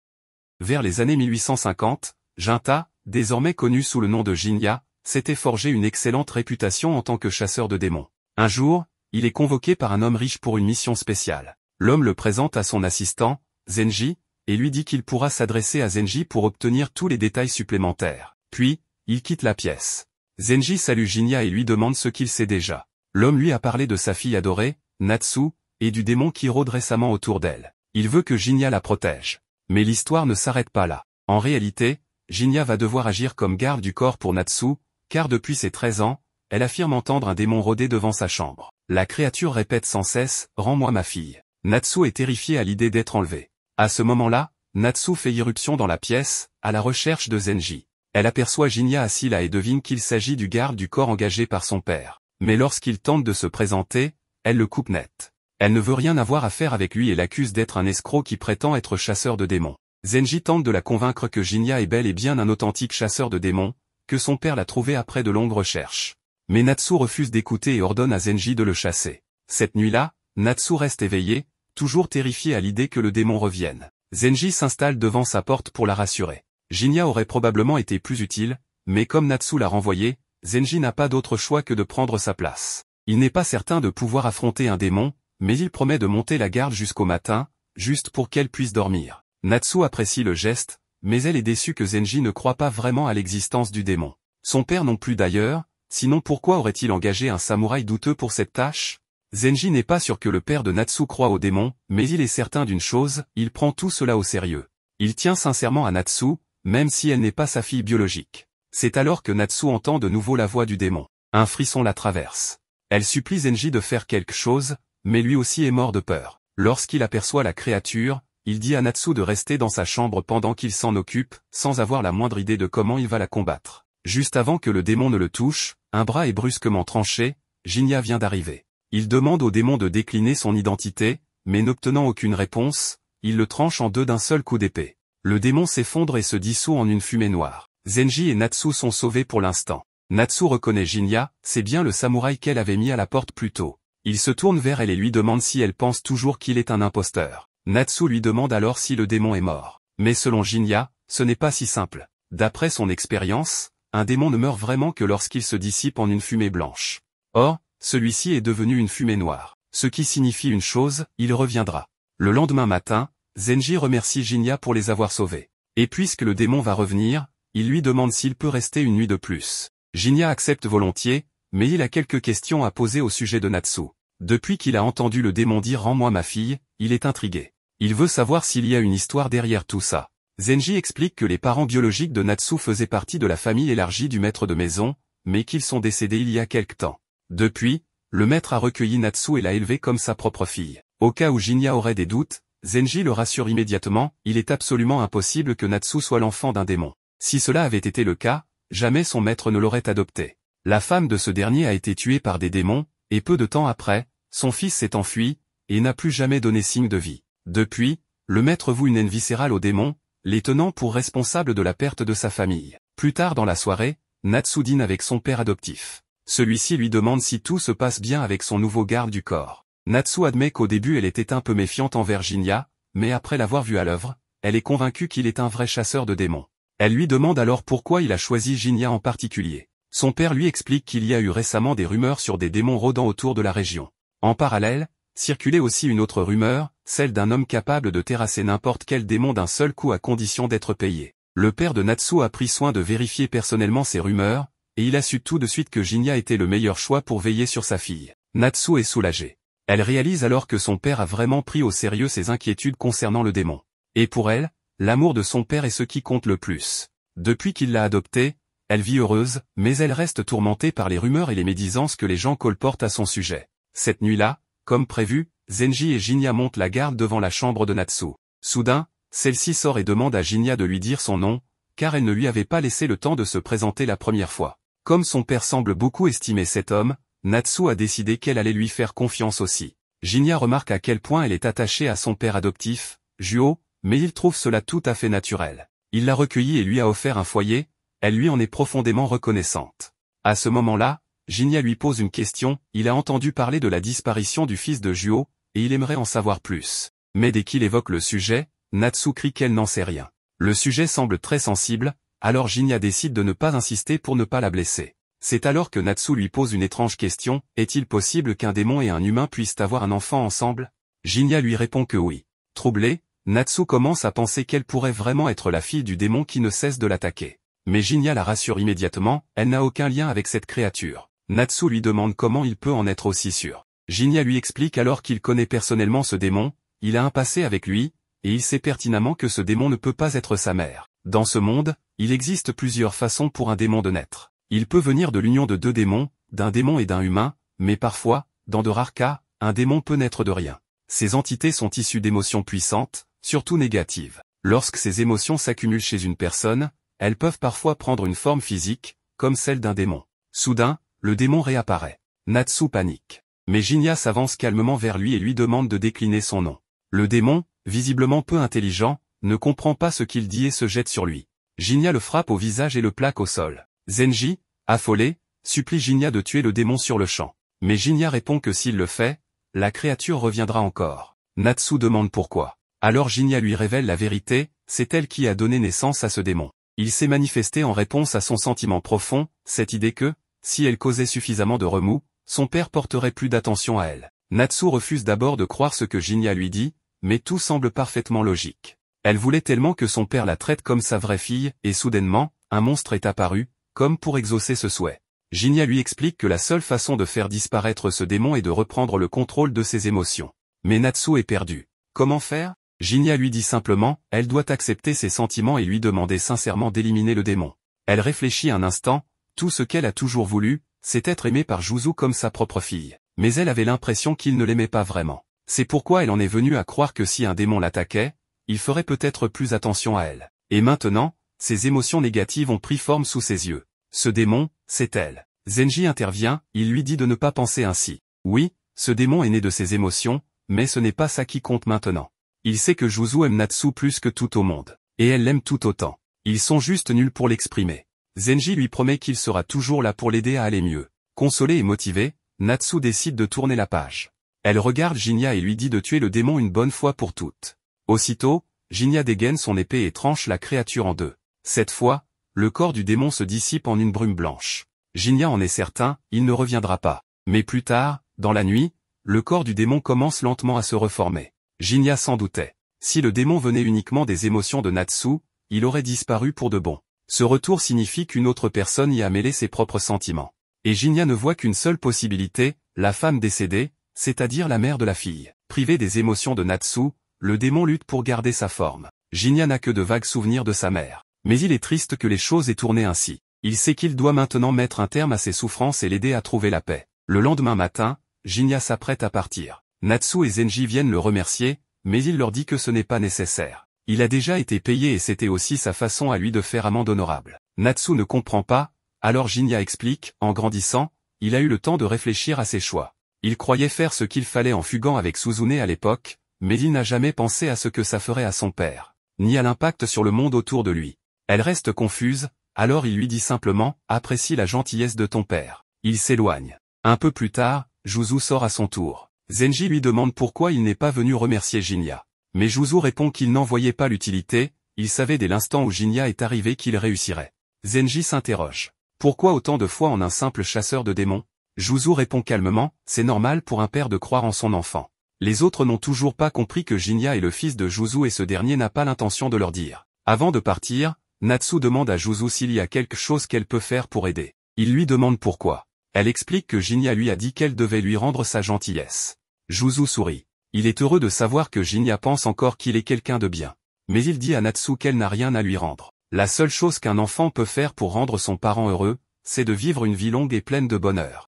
Vers les années 1850, Jinta, désormais connu sous le nom de Jinya, s'était forgé une excellente réputation en tant que chasseur de démons. Un jour, il est convoqué par un homme riche pour une mission spéciale. L'homme le présente à son assistant, Zenji, et lui dit qu'il pourra s'adresser à Zenji pour obtenir tous les détails supplémentaires. Puis, il quitte la pièce. Zenji salue Jinya et lui demande ce qu'il sait déjà. L'homme lui a parlé de sa fille adorée, Natsu, et du démon qui rôde récemment autour d'elle. Il veut que Jinya la protège. Mais l'histoire ne s'arrête pas là. En réalité, Jinya va devoir agir comme garde du corps pour Natsu, car depuis ses 13 ans, elle affirme entendre un démon rôder devant sa chambre. La créature répète sans cesse « Rends-moi ma fille ». Natsu est terrifiée à l'idée d'être enlevée. À ce moment-là, Natsu fait irruption dans la pièce, à la recherche de Zenji. Elle aperçoit Jinya assis là et devine qu'il s'agit du garde du corps engagé par son père. Mais lorsqu'il tente de se présenter, elle le coupe net. Elle ne veut rien avoir à faire avec lui et l'accuse d'être un escroc qui prétend être chasseur de démons. Zenji tente de la convaincre que Jinya est bel et bien un authentique chasseur de démons, que son père l'a trouvé après de longues recherches. Mais Natsu refuse d'écouter et ordonne à Zenji de le chasser. Cette nuit-là, Natsu reste éveillée, toujours terrifiée à l'idée que le démon revienne. Zenji s'installe devant sa porte pour la rassurer. Jinya aurait probablement été plus utile, mais comme Natsu l'a renvoyé, Zenji n'a pas d'autre choix que de prendre sa place. Il n'est pas certain de pouvoir affronter un démon, mais il promet de monter la garde jusqu'au matin, juste pour qu'elle puisse dormir. Natsu apprécie le geste, mais elle est déçue que Zenji ne croit pas vraiment à l'existence du démon. Son père non plus d'ailleurs, sinon pourquoi aurait-il engagé un samouraï douteux pour cette tâche? Zenji n'est pas sûr que le père de Natsu croit au démon, mais il est certain d'une chose, il prend tout cela au sérieux. Il tient sincèrement à Natsu, même si elle n'est pas sa fille biologique. C'est alors que Natsu entend de nouveau la voix du démon. Un frisson la traverse. Elle supplie Zenji de faire quelque chose, mais lui aussi est mort de peur. Lorsqu'il aperçoit la créature, il dit à Natsu de rester dans sa chambre pendant qu'il s'en occupe, sans avoir la moindre idée de comment il va la combattre. Juste avant que le démon ne le touche, un bras est brusquement tranché, Jinya vient d'arriver. Il demande au démon de décliner son identité, mais n'obtenant aucune réponse, il le tranche en deux d'un seul coup d'épée. Le démon s'effondre et se dissout en une fumée noire. Zenji et Natsu sont sauvés pour l'instant. Natsu reconnaît Jinya, c'est bien le samouraï qu'elle avait mis à la porte plus tôt. Il se tourne vers elle et lui demande si elle pense toujours qu'il est un imposteur. Natsu lui demande alors si le démon est mort. Mais selon Jinya, ce n'est pas si simple. D'après son expérience, un démon ne meurt vraiment que lorsqu'il se dissipe en une fumée blanche. Or, celui-ci est devenu une fumée noire. Ce qui signifie une chose, il reviendra. Le lendemain matin, Zenji remercie Jinya pour les avoir sauvés. Et puisque le démon va revenir, il lui demande s'il peut rester une nuit de plus. Jinya accepte volontiers, mais il a quelques questions à poser au sujet de Natsu. Depuis qu'il a entendu le démon dire « Rends-moi ma fille », il est intrigué. Il veut savoir s'il y a une histoire derrière tout ça. Zenji explique que les parents biologiques de Natsu faisaient partie de la famille élargie du maître de maison, mais qu'ils sont décédés il y a quelque temps. Depuis, le maître a recueilli Natsu et l'a élevée comme sa propre fille. Au cas où Jinya aurait des doutes, Zenji le rassure immédiatement, il est absolument impossible que Natsu soit l'enfant d'un démon. Si cela avait été le cas, jamais son maître ne l'aurait adopté. La femme de ce dernier a été tuée par des démons, et peu de temps après, son fils s'est enfui, et n'a plus jamais donné signe de vie. Depuis, le maître voue une haine viscérale aux démons, les tenant pour responsables de la perte de sa famille. Plus tard dans la soirée, Natsu dîne avec son père adoptif. Celui-ci lui demande si tout se passe bien avec son nouveau garde du corps. Natsu admet qu'au début elle était un peu méfiante envers Jinya, mais après l'avoir vu à l'œuvre, elle est convaincue qu'il est un vrai chasseur de démons. Elle lui demande alors pourquoi il a choisi Jinya en particulier. Son père lui explique qu'il y a eu récemment des rumeurs sur des démons rôdant autour de la région. En parallèle, circulait aussi une autre rumeur, celle d'un homme capable de terrasser n'importe quel démon d'un seul coup à condition d'être payé. Le père de Natsu a pris soin de vérifier personnellement ces rumeurs, et il a su tout de suite que Jinya était le meilleur choix pour veiller sur sa fille. Natsu est soulagée. Elle réalise alors que son père a vraiment pris au sérieux ses inquiétudes concernant le démon. Et pour elle, l'amour de son père est ce qui compte le plus. Depuis qu'il l'a adoptée, elle vit heureuse, mais elle reste tourmentée par les rumeurs et les médisances que les gens colportent à son sujet. Cette nuit-là, comme prévu, Zenji et Jinya montent la garde devant la chambre de Natsu. Soudain, celle-ci sort et demande à Jinya de lui dire son nom, car elle ne lui avait pas laissé le temps de se présenter la première fois. Comme son père semble beaucoup estimer cet homme, Natsu a décidé qu'elle allait lui faire confiance aussi. Jinya remarque à quel point elle est attachée à son père adoptif, Juho, mais il trouve cela tout à fait naturel. Il l'a recueilli et lui a offert un foyer, elle lui en est profondément reconnaissante. À ce moment-là, Jinya lui pose une question, il a entendu parler de la disparition du fils de Juho, et il aimerait en savoir plus. Mais dès qu'il évoque le sujet, Natsu crie qu'elle n'en sait rien. Le sujet semble très sensible, alors Jinya décide de ne pas insister pour ne pas la blesser. C'est alors que Natsu lui pose une étrange question, est-il possible qu'un démon et un humain puissent avoir un enfant ensemble? Jinya lui répond que oui. Troublé, Natsu commence à penser qu'elle pourrait vraiment être la fille du démon qui ne cesse de l'attaquer. Mais Jinya la rassure immédiatement, elle n'a aucun lien avec cette créature. Natsu lui demande comment il peut en être aussi sûr. Jinya lui explique alors qu'il connaît personnellement ce démon, il a un passé avec lui, et il sait pertinemment que ce démon ne peut pas être sa mère. Dans ce monde, il existe plusieurs façons pour un démon de naître. Il peut venir de l'union de deux démons, d'un démon et d'un humain, mais parfois, dans de rares cas, un démon peut naître de rien. Ces entités sont issues d'émotions puissantes, surtout négatives. Lorsque ces émotions s'accumulent chez une personne, elles peuvent parfois prendre une forme physique, comme celle d'un démon. Soudain, le démon réapparaît. Natsu panique. Mais Jinya s'avance calmement vers lui et lui demande de décliner son nom. Le démon, visiblement peu intelligent, ne comprend pas ce qu'il dit et se jette sur lui. Jinya le frappe au visage et le plaque au sol. Zenji, affolé, supplie Jinya de tuer le démon sur le champ. Mais Jinya répond que s'il le fait, la créature reviendra encore. Natsu demande pourquoi. Alors Jinya lui révèle la vérité, c'est elle qui a donné naissance à ce démon. Il s'est manifesté en réponse à son sentiment profond, cette idée que, si elle causait suffisamment de remous, son père porterait plus d'attention à elle. Natsu refuse d'abord de croire ce que Jinya lui dit, mais tout semble parfaitement logique. Elle voulait tellement que son père la traite comme sa vraie fille, et soudainement, un monstre est apparu, comme pour exaucer ce souhait. Jinya lui explique que la seule façon de faire disparaître ce démon est de reprendre le contrôle de ses émotions. Mais Natsu est perdue. Comment faire? Jinya lui dit simplement, elle doit accepter ses sentiments et lui demander sincèrement d'éliminer le démon. Elle réfléchit un instant, tout ce qu'elle a toujours voulu, c'est être aimée par Juzu comme sa propre fille. Mais elle avait l'impression qu'il ne l'aimait pas vraiment. C'est pourquoi elle en est venue à croire que si un démon l'attaquait, il ferait peut-être plus attention à elle. Et maintenant, ses émotions négatives ont pris forme sous ses yeux. Ce démon, c'est elle. Zenji intervient, il lui dit de ne pas penser ainsi. Oui, ce démon est né de ses émotions, mais ce n'est pas ça qui compte maintenant. Il sait que Juzu aime Natsu plus que tout au monde. Et elle l'aime tout autant. Ils sont juste nuls pour l'exprimer. Zenji lui promet qu'il sera toujours là pour l'aider à aller mieux. Consolée et motivée, Natsu décide de tourner la page. Elle regarde Jinya et lui dit de tuer le démon une bonne fois pour toutes. Aussitôt, Jinya dégaine son épée et tranche la créature en deux. Cette fois, le corps du démon se dissipe en une brume blanche. Jinya en est certain, il ne reviendra pas. Mais plus tard, dans la nuit, le corps du démon commence lentement à se reformer. Jinya s'en doutait. Si le démon venait uniquement des émotions de Natsu, il aurait disparu pour de bon. Ce retour signifie qu'une autre personne y a mêlé ses propres sentiments. Et Jinya ne voit qu'une seule possibilité, la femme décédée, c'est-à-dire la mère de la fille. Privée des émotions de Natsu, le démon lutte pour garder sa forme. Jinya n'a que de vagues souvenirs de sa mère. Mais il est triste que les choses aient tourné ainsi. Il sait qu'il doit maintenant mettre un terme à ses souffrances et l'aider à trouver la paix. Le lendemain matin, Jinya s'apprête à partir. Natsu et Zenji viennent le remercier, mais il leur dit que ce n'est pas nécessaire. Il a déjà été payé et c'était aussi sa façon à lui de faire amende honorable. Natsu ne comprend pas, alors Jinya explique, en grandissant, il a eu le temps de réfléchir à ses choix. Il croyait faire ce qu'il fallait en fuguant avec Suzune à l'époque, mais il n'a jamais pensé à ce que ça ferait à son père, ni à l'impact sur le monde autour de lui. Elle reste confuse, alors il lui dit simplement, apprécie la gentillesse de ton père. Il s'éloigne. Un peu plus tard, Juzu sort à son tour. Zenji lui demande pourquoi il n'est pas venu remercier Jinya. Mais Juzu répond qu'il n'en voyait pas l'utilité, il savait dès l'instant où Jinya est arrivé qu'il réussirait. Zenji s'interroge. Pourquoi autant de foi en un simple chasseur de démons? Juzu répond calmement, c'est normal pour un père de croire en son enfant. Les autres n'ont toujours pas compris que Jinya est le fils de Juzu et ce dernier n'a pas l'intention de leur dire. Avant de partir, Natsu demande à Juzu s'il y a quelque chose qu'elle peut faire pour aider. Il lui demande pourquoi. Elle explique que Jinya lui a dit qu'elle devait lui rendre sa gentillesse. Juzu sourit. Il est heureux de savoir que Jinya pense encore qu'il est quelqu'un de bien. Mais il dit à Natsu qu'elle n'a rien à lui rendre. La seule chose qu'un enfant peut faire pour rendre son parent heureux, c'est de vivre une vie longue et pleine de bonheur.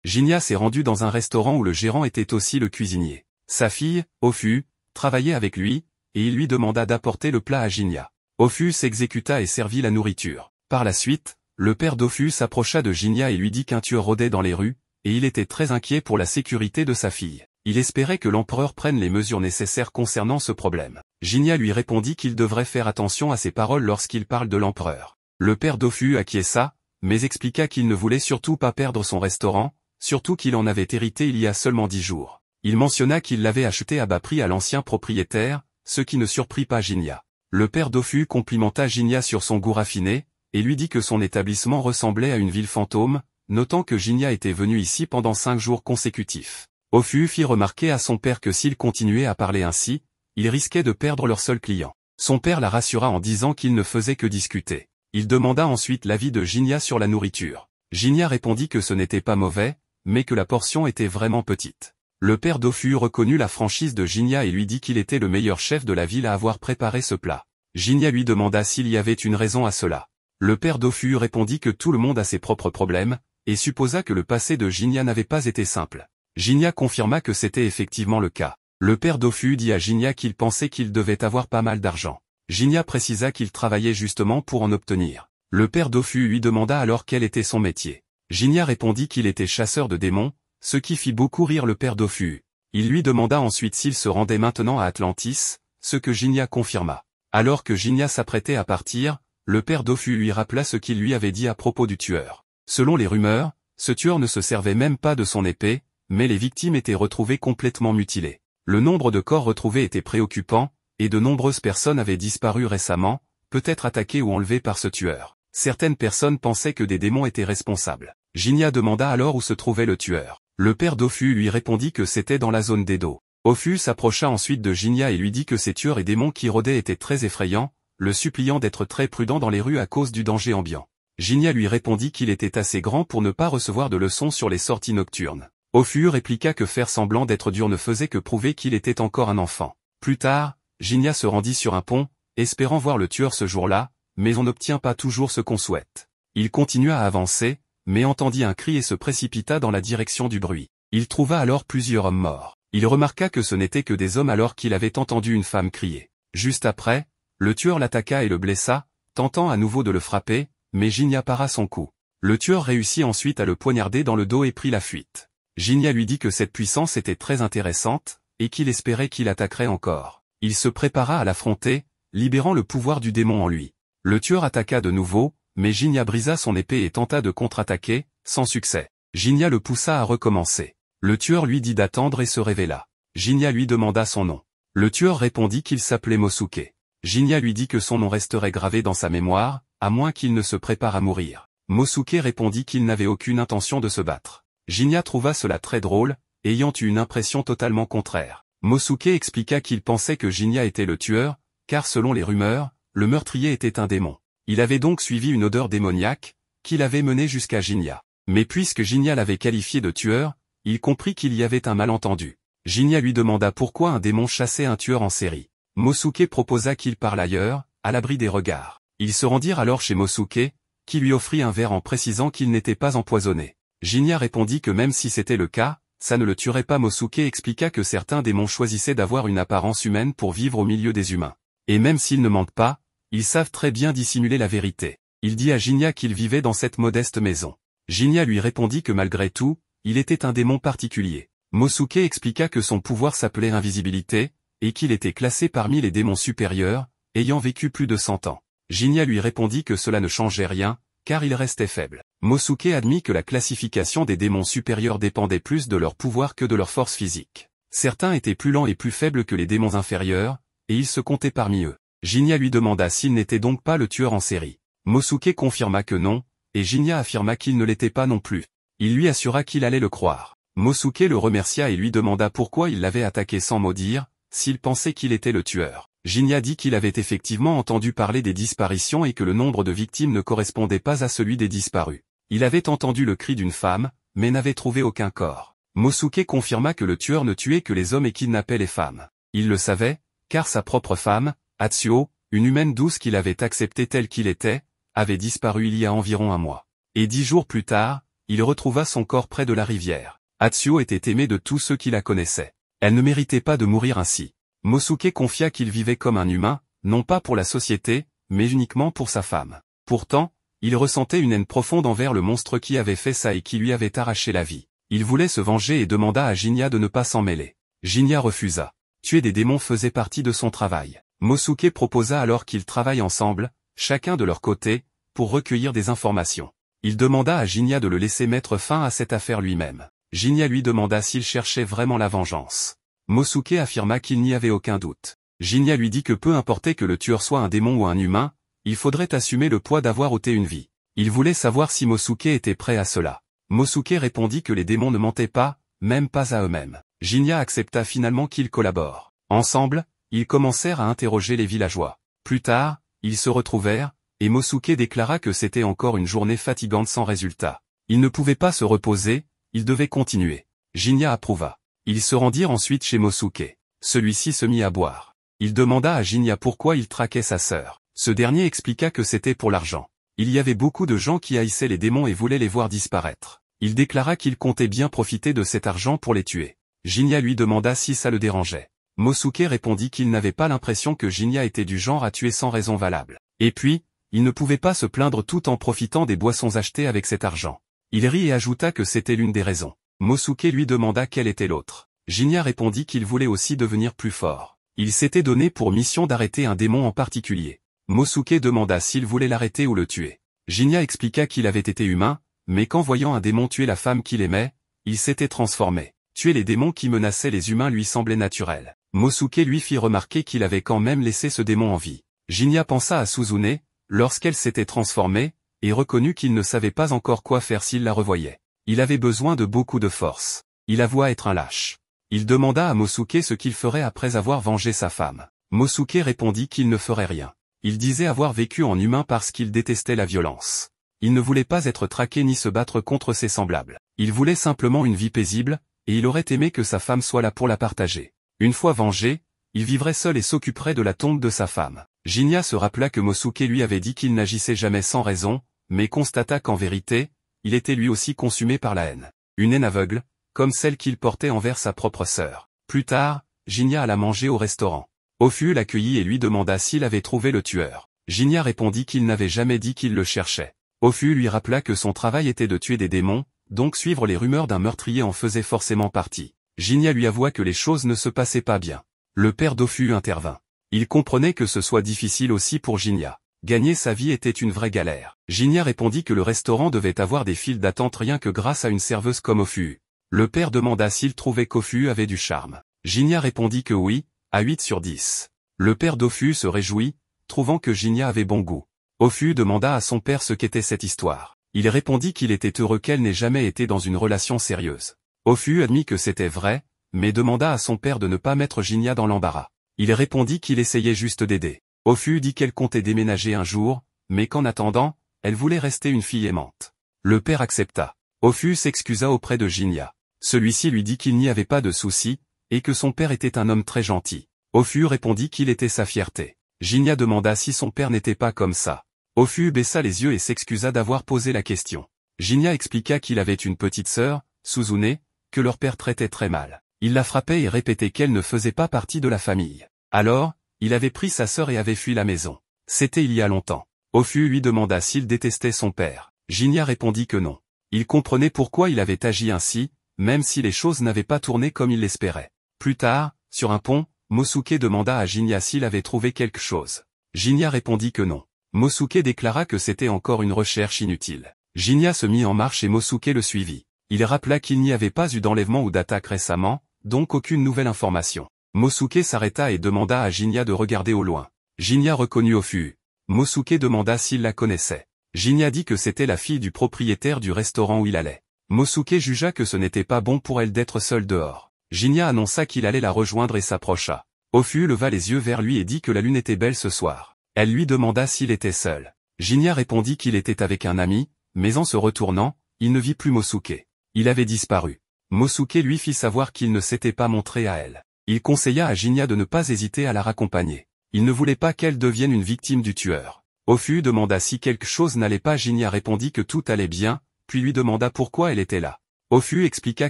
Jinya s'est rendu dans un restaurant où le gérant était aussi le cuisinier. Sa fille, Ofu, travaillait avec lui, et il lui demanda d'apporter le plat à Jinya. Ofu s'exécuta et servit la nourriture. Par la suite, le père d'Ofu s'approcha de Jinya et lui dit qu'un tueur rôdait dans les rues, et il était très inquiet pour la sécurité de sa fille. Il espérait que l'empereur prenne les mesures nécessaires concernant ce problème. Jinya lui répondit qu'il devrait faire attention à ses paroles lorsqu'il parle de l'empereur. Le père d'Ofu acquiesça, mais expliqua qu'il ne voulait surtout pas perdre son restaurant, surtout qu'il en avait hérité il y a seulement 10 jours. Il mentionna qu'il l'avait acheté à bas prix à l'ancien propriétaire, ce qui ne surprit pas Jinya. Le père d'Ofu complimenta Jinya sur son goût raffiné, et lui dit que son établissement ressemblait à une ville fantôme, notant que Jinya était venu ici pendant 5 jours consécutifs. Ofu fit remarquer à son père que s'il continuait à parler ainsi, il risquait de perdre leur seul client. Son père la rassura en disant qu'il ne faisait que discuter. Il demanda ensuite l'avis de Jinya sur la nourriture. Jinya répondit que ce n'était pas mauvais, mais que la portion était vraiment petite. Le père d'Ofu reconnut la franchise de Jinya et lui dit qu'il était le meilleur chef de la ville à avoir préparé ce plat. Jinya lui demanda s'il y avait une raison à cela. Le père d'Ofu répondit que tout le monde a ses propres problèmes, et supposa que le passé de Jinya n'avait pas été simple. Jinya confirma que c'était effectivement le cas. Le père d'Ofu dit à Jinya qu'il pensait qu'il devait avoir pas mal d'argent. Jinya précisa qu'il travaillait justement pour en obtenir. Le père d'Ofu lui demanda alors quel était son métier. Jinya répondit qu'il était chasseur de démons, ce qui fit beaucoup rire le père d'Ofu. Il lui demanda ensuite s'il se rendait maintenant à Atlantis, ce que Jinya confirma. Alors que Jinya s'apprêtait à partir, le père d'Ofu lui rappela ce qu'il lui avait dit à propos du tueur. Selon les rumeurs, ce tueur ne se servait même pas de son épée, mais les victimes étaient retrouvées complètement mutilées. Le nombre de corps retrouvés était préoccupant, et de nombreuses personnes avaient disparu récemment, peut-être attaquées ou enlevées par ce tueur. Certaines personnes pensaient que des démons étaient responsables. Jinya demanda alors où se trouvait le tueur. Le père d'Ofu lui répondit que c'était dans la zone d'Edo. Ofu s'approcha ensuite de Jinya et lui dit que ces tueurs et démons qui rôdaient étaient très effrayants, le suppliant d'être très prudent dans les rues à cause du danger ambiant. Jinya lui répondit qu'il était assez grand pour ne pas recevoir de leçons sur les sorties nocturnes. Ofu répliqua que faire semblant d'être dur ne faisait que prouver qu'il était encore un enfant. Plus tard, Jinya se rendit sur un pont, espérant voir le tueur ce jour-là, mais on n'obtient pas toujours ce qu'on souhaite. Il continua à avancer, mais entendit un cri et se précipita dans la direction du bruit. Il trouva alors plusieurs hommes morts. Il remarqua que ce n'étaient que des hommes alors qu'il avait entendu une femme crier. Juste après, le tueur l'attaqua et le blessa, tentant à nouveau de le frapper, mais Jinya para son coup. Le tueur réussit ensuite à le poignarder dans le dos et prit la fuite. Jinya lui dit que cette puissance était très intéressante, et qu'il espérait qu'il attaquerait encore. Il se prépara à l'affronter, libérant le pouvoir du démon en lui. Le tueur attaqua de nouveau, mais Jinya brisa son épée et tenta de contre-attaquer, sans succès. Jinya le poussa à recommencer. Le tueur lui dit d'attendre et se révéla. Jinya lui demanda son nom. Le tueur répondit qu'il s'appelait Mosuke. Jinya lui dit que son nom resterait gravé dans sa mémoire, à moins qu'il ne se prépare à mourir. Mosuke répondit qu'il n'avait aucune intention de se battre. Jinya trouva cela très drôle, ayant eu une impression totalement contraire. Mosuke expliqua qu'il pensait que Jinya était le tueur, car selon les rumeurs, le meurtrier était un démon. Il avait donc suivi une odeur démoniaque, qui l'avait mené jusqu'à Jinya. Mais puisque Jinya l'avait qualifié de tueur, il comprit qu'il y avait un malentendu. Jinya lui demanda pourquoi un démon chassait un tueur en série. Mosuke proposa qu'il parle ailleurs, à l'abri des regards. Ils se rendirent alors chez Mosuke, qui lui offrit un verre en précisant qu'il n'était pas empoisonné. Jinya répondit que même si c'était le cas, ça ne le tuerait pas. Mosuke expliqua que certains démons choisissaient d'avoir une apparence humaine pour vivre au milieu des humains. Et même s'ils ne mentent pas, ils savent très bien dissimuler la vérité. Il dit à Jinya qu'il vivait dans cette modeste maison. Jinya lui répondit que malgré tout, il était un démon particulier. Mosuke expliqua que son pouvoir s'appelait invisibilité, et qu'il était classé parmi les démons supérieurs, ayant vécu plus de 100 ans. Jinya lui répondit que cela ne changeait rien, car il restait faible. Mosuke admit que la classification des démons supérieurs dépendait plus de leur pouvoir que de leur force physique. Certains étaient plus lents et plus faibles que les démons inférieurs, et il se comptait parmi eux. Jinya lui demanda s'il n'était donc pas le tueur en série. Mosuke confirma que non, et Jinya affirma qu'il ne l'était pas non plus. Il lui assura qu'il allait le croire. Mosuke le remercia et lui demanda pourquoi il l'avait attaqué sans mot dire, s'il pensait qu'il était le tueur. Jinya dit qu'il avait effectivement entendu parler des disparitions et que le nombre de victimes ne correspondait pas à celui des disparus. Il avait entendu le cri d'une femme, mais n'avait trouvé aucun corps. Mosuke confirma que le tueur ne tuait que les hommes et kidnappait les femmes. Il le savait, car sa propre femme, Atsuo, une humaine douce qu'il avait acceptée telle qu'il était, avait disparu il y a environ un mois. Et 10 jours plus tard, il retrouva son corps près de la rivière. Atsuo était aimée de tous ceux qui la connaissaient. Elle ne méritait pas de mourir ainsi. Mosuke confia qu'il vivait comme un humain, non pas pour la société, mais uniquement pour sa femme. Pourtant, il ressentait une haine profonde envers le monstre qui avait fait ça et qui lui avait arraché la vie. Il voulait se venger et demanda à Jinya de ne pas s'en mêler. Jinya refusa. Tuer des démons faisait partie de son travail. Mosuke proposa alors qu'ils travaillent ensemble, chacun de leur côté, pour recueillir des informations. Il demanda à Jinya de le laisser mettre fin à cette affaire lui-même. Jinya lui demanda s'il cherchait vraiment la vengeance. Mosuke affirma qu'il n'y avait aucun doute. Jinya lui dit que peu importait que le tueur soit un démon ou un humain, il faudrait assumer le poids d'avoir ôté une vie. Il voulait savoir si Mosuke était prêt à cela. Mosuke répondit que les démons ne mentaient pas, même pas à eux-mêmes. Jinya accepta finalement qu'ils collaborent. Ensemble, ils commencèrent à interroger les villageois. Plus tard, ils se retrouvèrent, et Mosuke déclara que c'était encore une journée fatigante sans résultat. Il ne pouvait pas se reposer, il devait continuer. Jinya approuva. Ils se rendirent ensuite chez Mosuke. Celui-ci se mit à boire. Il demanda à Jinya pourquoi il traquait sa sœur. Ce dernier expliqua que c'était pour l'argent. Il y avait beaucoup de gens qui haïssaient les démons et voulaient les voir disparaître. Il déclara qu'il comptait bien profiter de cet argent pour les tuer. Jinya lui demanda si ça le dérangeait. Mosuke répondit qu'il n'avait pas l'impression que Jinya était du genre à tuer sans raison valable. Et puis, il ne pouvait pas se plaindre tout en profitant des boissons achetées avec cet argent. Il rit et ajouta que c'était l'une des raisons. Mosuke lui demanda quelle était l'autre. Jinya répondit qu'il voulait aussi devenir plus fort. Il s'était donné pour mission d'arrêter un démon en particulier. Mosuke demanda s'il voulait l'arrêter ou le tuer. Jinya expliqua qu'il avait été humain, mais qu'en voyant un démon tuer la femme qu'il aimait, il s'était transformé. Tuer les démons qui menaçaient les humains lui semblait naturel. Mosuke lui fit remarquer qu'il avait quand même laissé ce démon en vie. Jinya pensa à Suzune, lorsqu'elle s'était transformée, et reconnut qu'il ne savait pas encore quoi faire s'il la revoyait. Il avait besoin de beaucoup de force. Il avoua être un lâche. Il demanda à Mosuke ce qu'il ferait après avoir vengé sa femme. Mosuke répondit qu'il ne ferait rien. Il disait avoir vécu en humain parce qu'il détestait la violence. Il ne voulait pas être traqué ni se battre contre ses semblables. Il voulait simplement une vie paisible, et il aurait aimé que sa femme soit là pour la partager. Une fois vengé, il vivrait seul et s'occuperait de la tombe de sa femme. Jinya se rappela que Mosuke lui avait dit qu'il n'agissait jamais sans raison, mais constata qu'en vérité, il était lui aussi consumé par la haine. Une haine aveugle, comme celle qu'il portait envers sa propre sœur. Plus tard, Jinya alla manger au restaurant. Ofu l'accueillit et lui demanda s'il avait trouvé le tueur. Jinya répondit qu'il n'avait jamais dit qu'il le cherchait. Ofu lui rappela que son travail était de tuer des démons, donc suivre les rumeurs d'un meurtrier en faisait forcément partie. Jinya lui avoua que les choses ne se passaient pas bien. Le père d'Ofu intervint. Il comprenait que ce soit difficile aussi pour Jinya. Gagner sa vie était une vraie galère. Jinya répondit que le restaurant devait avoir des files d'attente rien que grâce à une serveuse comme Ofu. Le père demanda s'il trouvait qu'Ofu avait du charme. Jinya répondit que oui, à 8 sur 10. Le père d'Ofu se réjouit, trouvant que Jinya avait bon goût. Ofu demanda à son père ce qu'était cette histoire. Il répondit qu'il était heureux qu'elle n'ait jamais été dans une relation sérieuse. Ofu admit que c'était vrai, mais demanda à son père de ne pas mettre Jinya dans l'embarras. Il répondit qu'il essayait juste d'aider. Ofu dit qu'elle comptait déménager un jour, mais qu'en attendant, elle voulait rester une fille aimante. Le père accepta. Ofu s'excusa auprès de Jinya. Celui-ci lui dit qu'il n'y avait pas de souci, et que son père était un homme très gentil. Ofu répondit qu'il était sa fierté. Jinya demanda si son père n'était pas comme ça. Ofu baissa les yeux et s'excusa d'avoir posé la question. Jinya expliqua qu'il avait une petite sœur, Suzune, que leur père traitait très mal. Il la frappait et répétait qu'elle ne faisait pas partie de la famille. Alors, il avait pris sa sœur et avait fui la maison. C'était il y a longtemps. Ofu lui demanda s'il détestait son père. Jinya répondit que non. Il comprenait pourquoi il avait agi ainsi, même si les choses n'avaient pas tourné comme il l'espérait. Plus tard, sur un pont, Mosuke demanda à Jinya s'il avait trouvé quelque chose. Jinya répondit que non. Mosuke déclara que c'était encore une recherche inutile. Jinya se mit en marche et Mosuke le suivit. Il rappela qu'il n'y avait pas eu d'enlèvement ou d'attaque récemment, donc aucune nouvelle information. Mosuke s'arrêta et demanda à Jinya de regarder au loin. Jinya reconnut Ofu. Mosuke demanda s'il la connaissait. Jinya dit que c'était la fille du propriétaire du restaurant où il allait. Mosuke jugea que ce n'était pas bon pour elle d'être seule dehors. Jinya annonça qu'il allait la rejoindre et s'approcha. Ofu leva les yeux vers lui et dit que la lune était belle ce soir. Elle lui demanda s'il était seul. Jinya répondit qu'il était avec un ami, mais en se retournant, il ne vit plus Mosuke. Il avait disparu. Mosuke lui fit savoir qu'il ne s'était pas montré à elle. Il conseilla à Jinya de ne pas hésiter à la raccompagner. Il ne voulait pas qu'elle devienne une victime du tueur. Ofu demanda si quelque chose n'allait pas. Jinya répondit que tout allait bien, puis lui demanda pourquoi elle était là. Ofu expliqua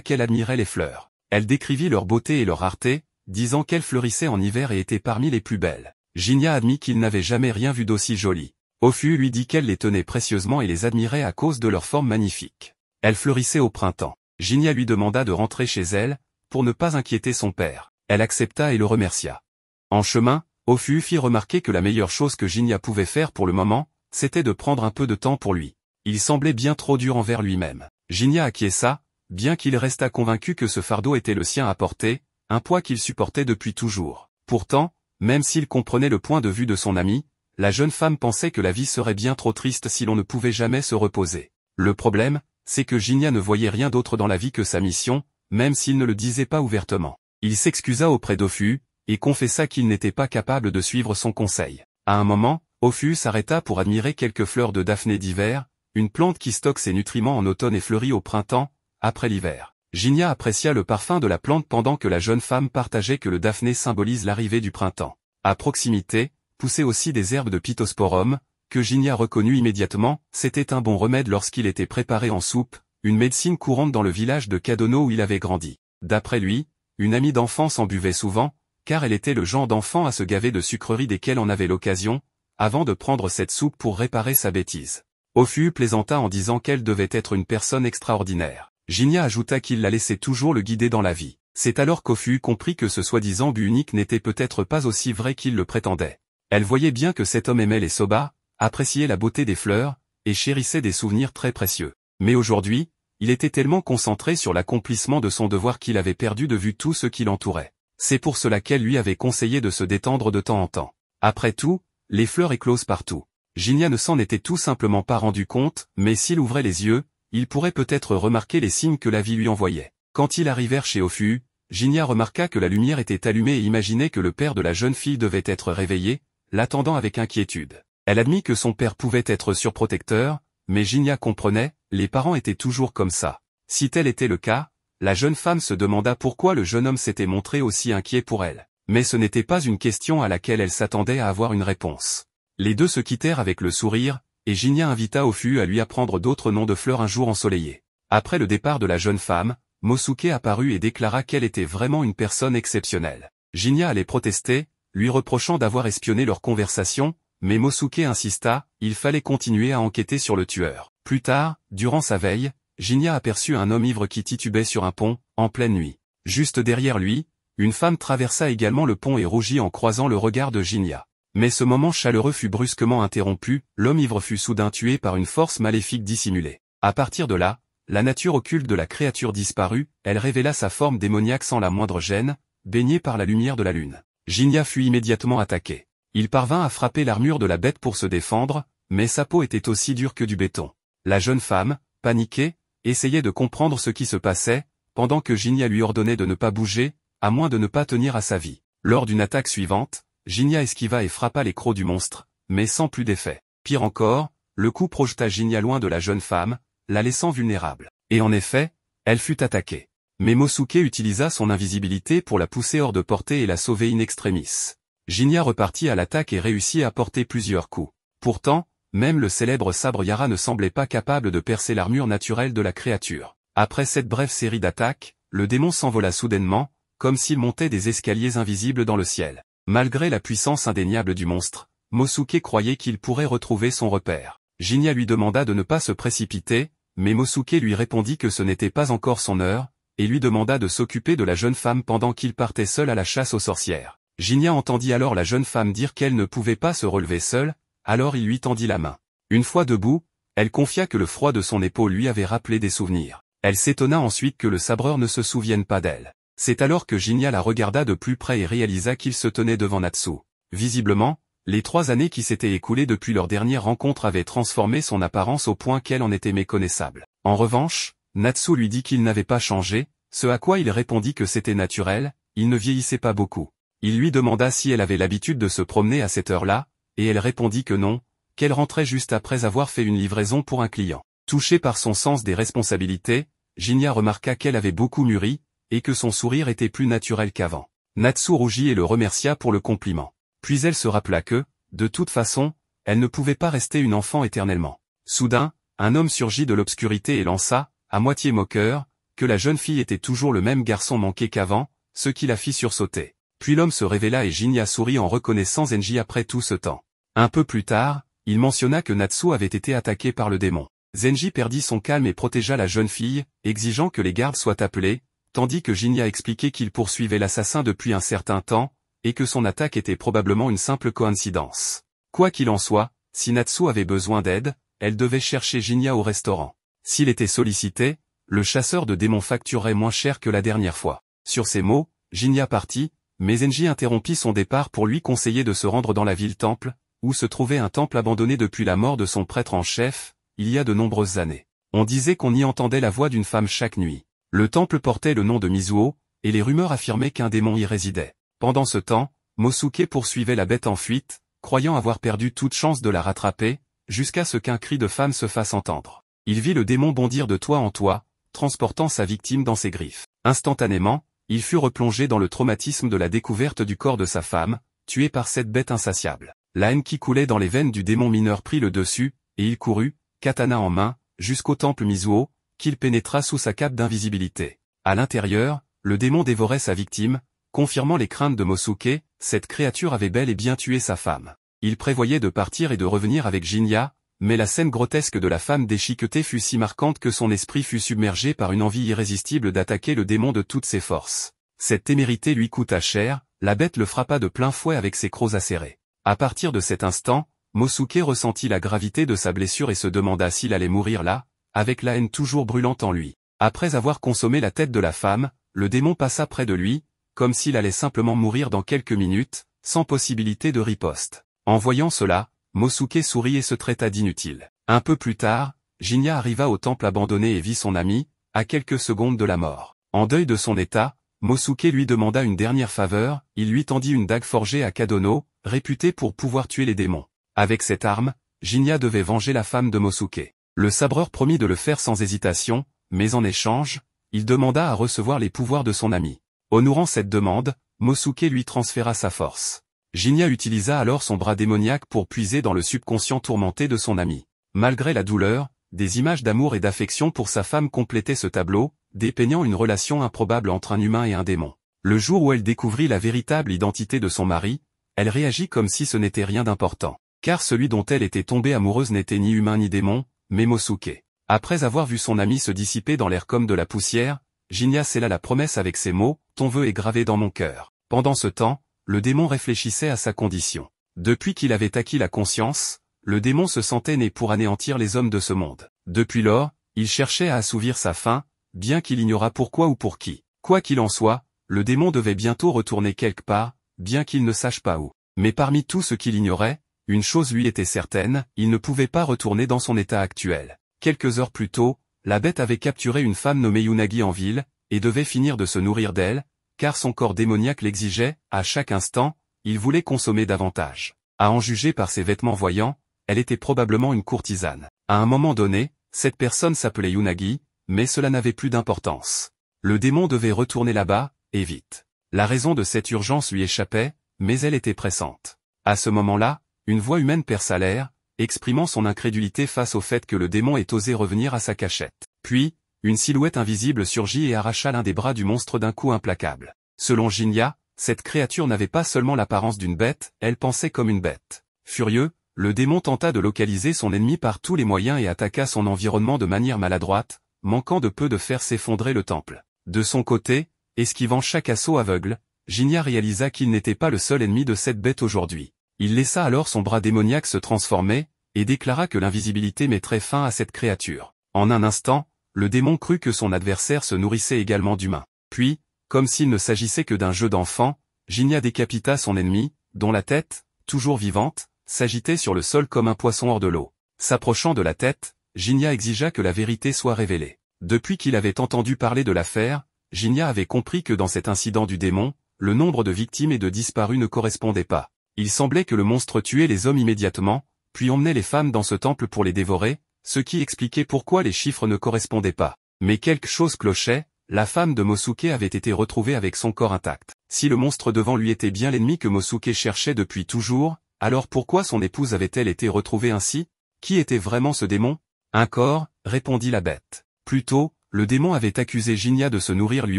qu'elle admirait les fleurs. Elle décrivit leur beauté et leur rareté, disant qu'elles fleurissaient en hiver et étaient parmi les plus belles. Jinya admit qu'il n'avait jamais rien vu d'aussi joli. Ofu lui dit qu'elle les tenait précieusement et les admirait à cause de leur forme magnifique. Elles fleurissaient au printemps. Jinya lui demanda de rentrer chez elle, pour ne pas inquiéter son père. Elle accepta et le remercia. En chemin, Ofu fit remarquer que la meilleure chose que Jinya pouvait faire pour le moment, c'était de prendre un peu de temps pour lui. Il semblait bien trop dur envers lui-même. Jinya acquiesça, bien qu'il restât convaincu que ce fardeau était le sien à porter, un poids qu'il supportait depuis toujours. Pourtant, même s'il comprenait le point de vue de son ami, la jeune femme pensait que la vie serait bien trop triste si l'on ne pouvait jamais se reposer. Le problème, c'est que Jinya ne voyait rien d'autre dans la vie que sa mission, même s'il ne le disait pas ouvertement. Il s'excusa auprès d'Ofu, et confessa qu'il n'était pas capable de suivre son conseil. À un moment, Ofu s'arrêta pour admirer quelques fleurs de daphné d'hiver, une plante qui stocke ses nutriments en automne et fleurit au printemps, après l'hiver. Jinya apprécia le parfum de la plante pendant que la jeune femme partageait que le daphné symbolise l'arrivée du printemps. À proximité, poussaient aussi des herbes de Pittosporum, que Jinya reconnut immédiatement, c'était un bon remède lorsqu'il était préparé en soupe, une médecine courante dans le village de Kadono où il avait grandi. D'après lui, une amie d'enfance en buvait souvent, car elle était le genre d'enfant à se gaver de sucreries desquelles on avait l'occasion, avant de prendre cette soupe pour réparer sa bêtise. Ofu plaisanta en disant qu'elle devait être une personne extraordinaire. Jinya ajouta qu'il la laissait toujours le guider dans la vie. C'est alors qu'Ofu comprit que ce soi-disant but unique n'était peut-être pas aussi vrai qu'il le prétendait. Elle voyait bien que cet homme aimait les soba, appréciait la beauté des fleurs, et chérissait des souvenirs très précieux. Mais aujourd'hui, il était tellement concentré sur l'accomplissement de son devoir qu'il avait perdu de vue tout ce qui l'entourait. C'est pour cela qu'elle lui avait conseillé de se détendre de temps en temps. Après tout, les fleurs éclosent partout. Jinya ne s'en était tout simplement pas rendu compte, mais s'il ouvrait les yeux, il pourrait peut-être remarquer les signes que la vie lui envoyait. Quand ils arrivèrent chez Ofu, Jinya remarqua que la lumière était allumée et imaginait que le père de la jeune fille devait être réveillé, l'attendant avec inquiétude. Elle admit que son père pouvait être surprotecteur, mais Jinya comprenait, les parents étaient toujours comme ça. Si tel était le cas, la jeune femme se demanda pourquoi le jeune homme s'était montré aussi inquiet pour elle. Mais ce n'était pas une question à laquelle elle s'attendait à avoir une réponse. Les deux se quittèrent avec le sourire, et Jinya invita Ofu à lui apprendre d'autres noms de fleurs un jour ensoleillé. Après le départ de la jeune femme, Mosuke apparut et déclara qu'elle était vraiment une personne exceptionnelle. Jinya allait protester, lui reprochant d'avoir espionné leur conversation, mais Mosuke insista, il fallait continuer à enquêter sur le tueur. Plus tard, durant sa veille, Jinya aperçut un homme ivre qui titubait sur un pont, en pleine nuit. Juste derrière lui, une femme traversa également le pont et rougit en croisant le regard de Jinya. Mais ce moment chaleureux fut brusquement interrompu, l'homme ivre fut soudain tué par une force maléfique dissimulée. À partir de là, la nature occulte de la créature disparut, elle révéla sa forme démoniaque sans la moindre gêne, baignée par la lumière de la lune. Jinya fut immédiatement attaqué. Il parvint à frapper l'armure de la bête pour se défendre, mais sa peau était aussi dure que du béton. La jeune femme, paniquée, essayait de comprendre ce qui se passait, pendant que Jinya lui ordonnait de ne pas bouger, à moins de ne pas tenir à sa vie. Lors d'une attaque suivante, Jinya esquiva et frappa les crocs du monstre, mais sans plus d'effet. Pire encore, le coup projeta Jinya loin de la jeune femme, la laissant vulnérable. Et en effet, elle fut attaquée. Mais Mosuke utilisa son invisibilité pour la pousser hors de portée et la sauver in extremis. Jinya repartit à l'attaque et réussit à porter plusieurs coups. Pourtant, même le célèbre sabre Yara ne semblait pas capable de percer l'armure naturelle de la créature. Après cette brève série d'attaques, le démon s'envola soudainement, comme s'il montait des escaliers invisibles dans le ciel. Malgré la puissance indéniable du monstre, Mosuke croyait qu'il pourrait retrouver son repère. Jinya lui demanda de ne pas se précipiter, mais Mosuke lui répondit que ce n'était pas encore son heure, et lui demanda de s'occuper de la jeune femme pendant qu'il partait seul à la chasse aux sorcières. Jinya entendit alors la jeune femme dire qu'elle ne pouvait pas se relever seule, alors il lui tendit la main. Une fois debout, elle confia que le froid de son épaule lui avait rappelé des souvenirs. Elle s'étonna ensuite que le sabreur ne se souvienne pas d'elle. C'est alors que Jinya la regarda de plus près et réalisa qu'il se tenait devant Natsu. Visiblement, les 3 années qui s'étaient écoulées depuis leur dernière rencontre avaient transformé son apparence au point qu'elle en était méconnaissable. En revanche, Natsu lui dit qu'il n'avait pas changé, ce à quoi il répondit que c'était naturel, il ne vieillissait pas beaucoup. Il lui demanda si elle avait l'habitude de se promener à cette heure-là, et elle répondit que non, qu'elle rentrait juste après avoir fait une livraison pour un client. Touché par son sens des responsabilités, Jinya remarqua qu'elle avait beaucoup mûri, et que son sourire était plus naturel qu'avant. Natsu rougit et le remercia pour le compliment. Puis elle se rappela que, de toute façon, elle ne pouvait pas rester une enfant éternellement. Soudain, un homme surgit de l'obscurité et lança, à moitié moqueur, que la jeune fille était toujours le même garçon manqué qu'avant, ce qui la fit sursauter. Puis l'homme se révéla et Jinya sourit en reconnaissant Zenji après tout ce temps. Un peu plus tard, il mentionna que Natsu avait été attaqué par le démon. Zenji perdit son calme et protégea la jeune fille, exigeant que les gardes soient appelés, tandis que Jinya expliquait qu'il poursuivait l'assassin depuis un certain temps, et que son attaque était probablement une simple coïncidence. Quoi qu'il en soit, si Natsu avait besoin d'aide, elle devait chercher Jinya au restaurant. S'il était sollicité, le chasseur de démons facturerait moins cher que la dernière fois. Sur ces mots, Jinya partit, mais Zenji interrompit son départ pour lui conseiller de se rendre dans la ville-temple, où se trouvait un temple abandonné depuis la mort de son prêtre en chef, il y a de nombreuses années. On disait qu'on y entendait la voix d'une femme chaque nuit. Le temple portait le nom de Mizuo, et les rumeurs affirmaient qu'un démon y résidait. Pendant ce temps, Mosuke poursuivait la bête en fuite, croyant avoir perdu toute chance de la rattraper, jusqu'à ce qu'un cri de femme se fasse entendre. Il vit le démon bondir de toit en toit, transportant sa victime dans ses griffes. Instantanément, il fut replongé dans le traumatisme de la découverte du corps de sa femme, tuée par cette bête insatiable. La haine qui coulait dans les veines du démon mineur prit le dessus, et il courut, katana en main, jusqu'au temple Mizuo, qu'il pénétra sous sa cape d'invisibilité. À l'intérieur, le démon dévorait sa victime, confirmant les craintes de Mosuke, cette créature avait bel et bien tué sa femme. Il prévoyait de partir et de revenir avec Jinya, mais la scène grotesque de la femme déchiquetée fut si marquante que son esprit fut submergé par une envie irrésistible d'attaquer le démon de toutes ses forces. Cette témérité lui coûta cher, la bête le frappa de plein fouet avec ses crocs acérés. À partir de cet instant, Mosuke ressentit la gravité de sa blessure et se demanda s'il allait mourir là, avec la haine toujours brûlante en lui. Après avoir consommé la tête de la femme, le démon passa près de lui, comme s'il allait simplement mourir dans quelques minutes, sans possibilité de riposte. En voyant cela, Mosuke sourit et se traita d'inutile. Un peu plus tard, Jinya arriva au temple abandonné et vit son ami, à quelques secondes de la mort. En deuil de son état, Mosuke lui demanda une dernière faveur, il lui tendit une dague forgée à Kadono, réputée pour pouvoir tuer les démons. Avec cette arme, Jinya devait venger la femme de Mosuke. Le sabreur promit de le faire sans hésitation, mais en échange, il demanda à recevoir les pouvoirs de son ami. Honorant cette demande, Mosuke lui transféra sa force. Jinya utilisa alors son bras démoniaque pour puiser dans le subconscient tourmenté de son ami. Malgré la douleur, des images d'amour et d'affection pour sa femme complétaient ce tableau, dépeignant une relation improbable entre un humain et un démon. Le jour où elle découvrit la véritable identité de son mari, elle réagit comme si ce n'était rien d'important. Car celui dont elle était tombée amoureuse n'était ni humain ni démon, mais Mosuke. Après avoir vu son ami se dissiper dans l'air comme de la poussière, Jinya scella la promesse avec ces mots, « Ton vœu est gravé dans mon cœur ». Pendant ce temps, le démon réfléchissait à sa condition. Depuis qu'il avait acquis la conscience, le démon se sentait né pour anéantir les hommes de ce monde. Depuis lors, il cherchait à assouvir sa faim, bien qu'il ignorât pourquoi ou pour qui. Quoi qu'il en soit, le démon devait bientôt retourner quelque part, bien qu'il ne sache pas où. Mais parmi tout ce qu'il ignorait, une chose lui était certaine, il ne pouvait pas retourner dans son état actuel. Quelques heures plus tôt, la bête avait capturé une femme nommée Yunagi en ville, et devait finir de se nourrir d'elle, car son corps démoniaque l'exigeait, à chaque instant, il voulait consommer davantage. À en juger par ses vêtements voyants, elle était probablement une courtisane. À un moment donné, cette personne s'appelait Yunagi, mais cela n'avait plus d'importance. Le démon devait retourner là-bas, et vite. La raison de cette urgence lui échappait, mais elle était pressante. À ce moment-là, une voix humaine perça l'air, exprimant son incrédulité face au fait que le démon ait osé revenir à sa cachette. Puis, une silhouette invisible surgit et arracha l'un des bras du monstre d'un coup implacable. Selon Jinya, cette créature n'avait pas seulement l'apparence d'une bête, elle pensait comme une bête. Furieux, le démon tenta de localiser son ennemi par tous les moyens et attaqua son environnement de manière maladroite, manquant de peu de faire s'effondrer le temple. De son côté, esquivant chaque assaut aveugle, Jinya réalisa qu'il n'était pas le seul ennemi de cette bête aujourd'hui. Il laissa alors son bras démoniaque se transformer, et déclara que l'invisibilité mettrait fin à cette créature. En un instant, le démon crut que son adversaire se nourrissait également d'humains. Puis, comme s'il ne s'agissait que d'un jeu d'enfant, Jinya décapita son ennemi, dont la tête, toujours vivante, s'agitait sur le sol comme un poisson hors de l'eau. S'approchant de la tête, Jinya exigea que la vérité soit révélée. Depuis qu'il avait entendu parler de l'affaire, Jinya avait compris que dans cet incident du démon, le nombre de victimes et de disparus ne correspondait pas. Il semblait que le monstre tuait les hommes immédiatement, puis emmenait les femmes dans ce temple pour les dévorer, ce qui expliquait pourquoi les chiffres ne correspondaient pas. Mais quelque chose clochait, la femme de Mosuke avait été retrouvée avec son corps intact. Si le monstre devant lui était bien l'ennemi que Mosuke cherchait depuis toujours, alors pourquoi son épouse avait-elle été retrouvée ainsi? Qui était vraiment ce démon? Un corps, répondit la bête. Plus tôt, le démon avait accusé Jinya de se nourrir lui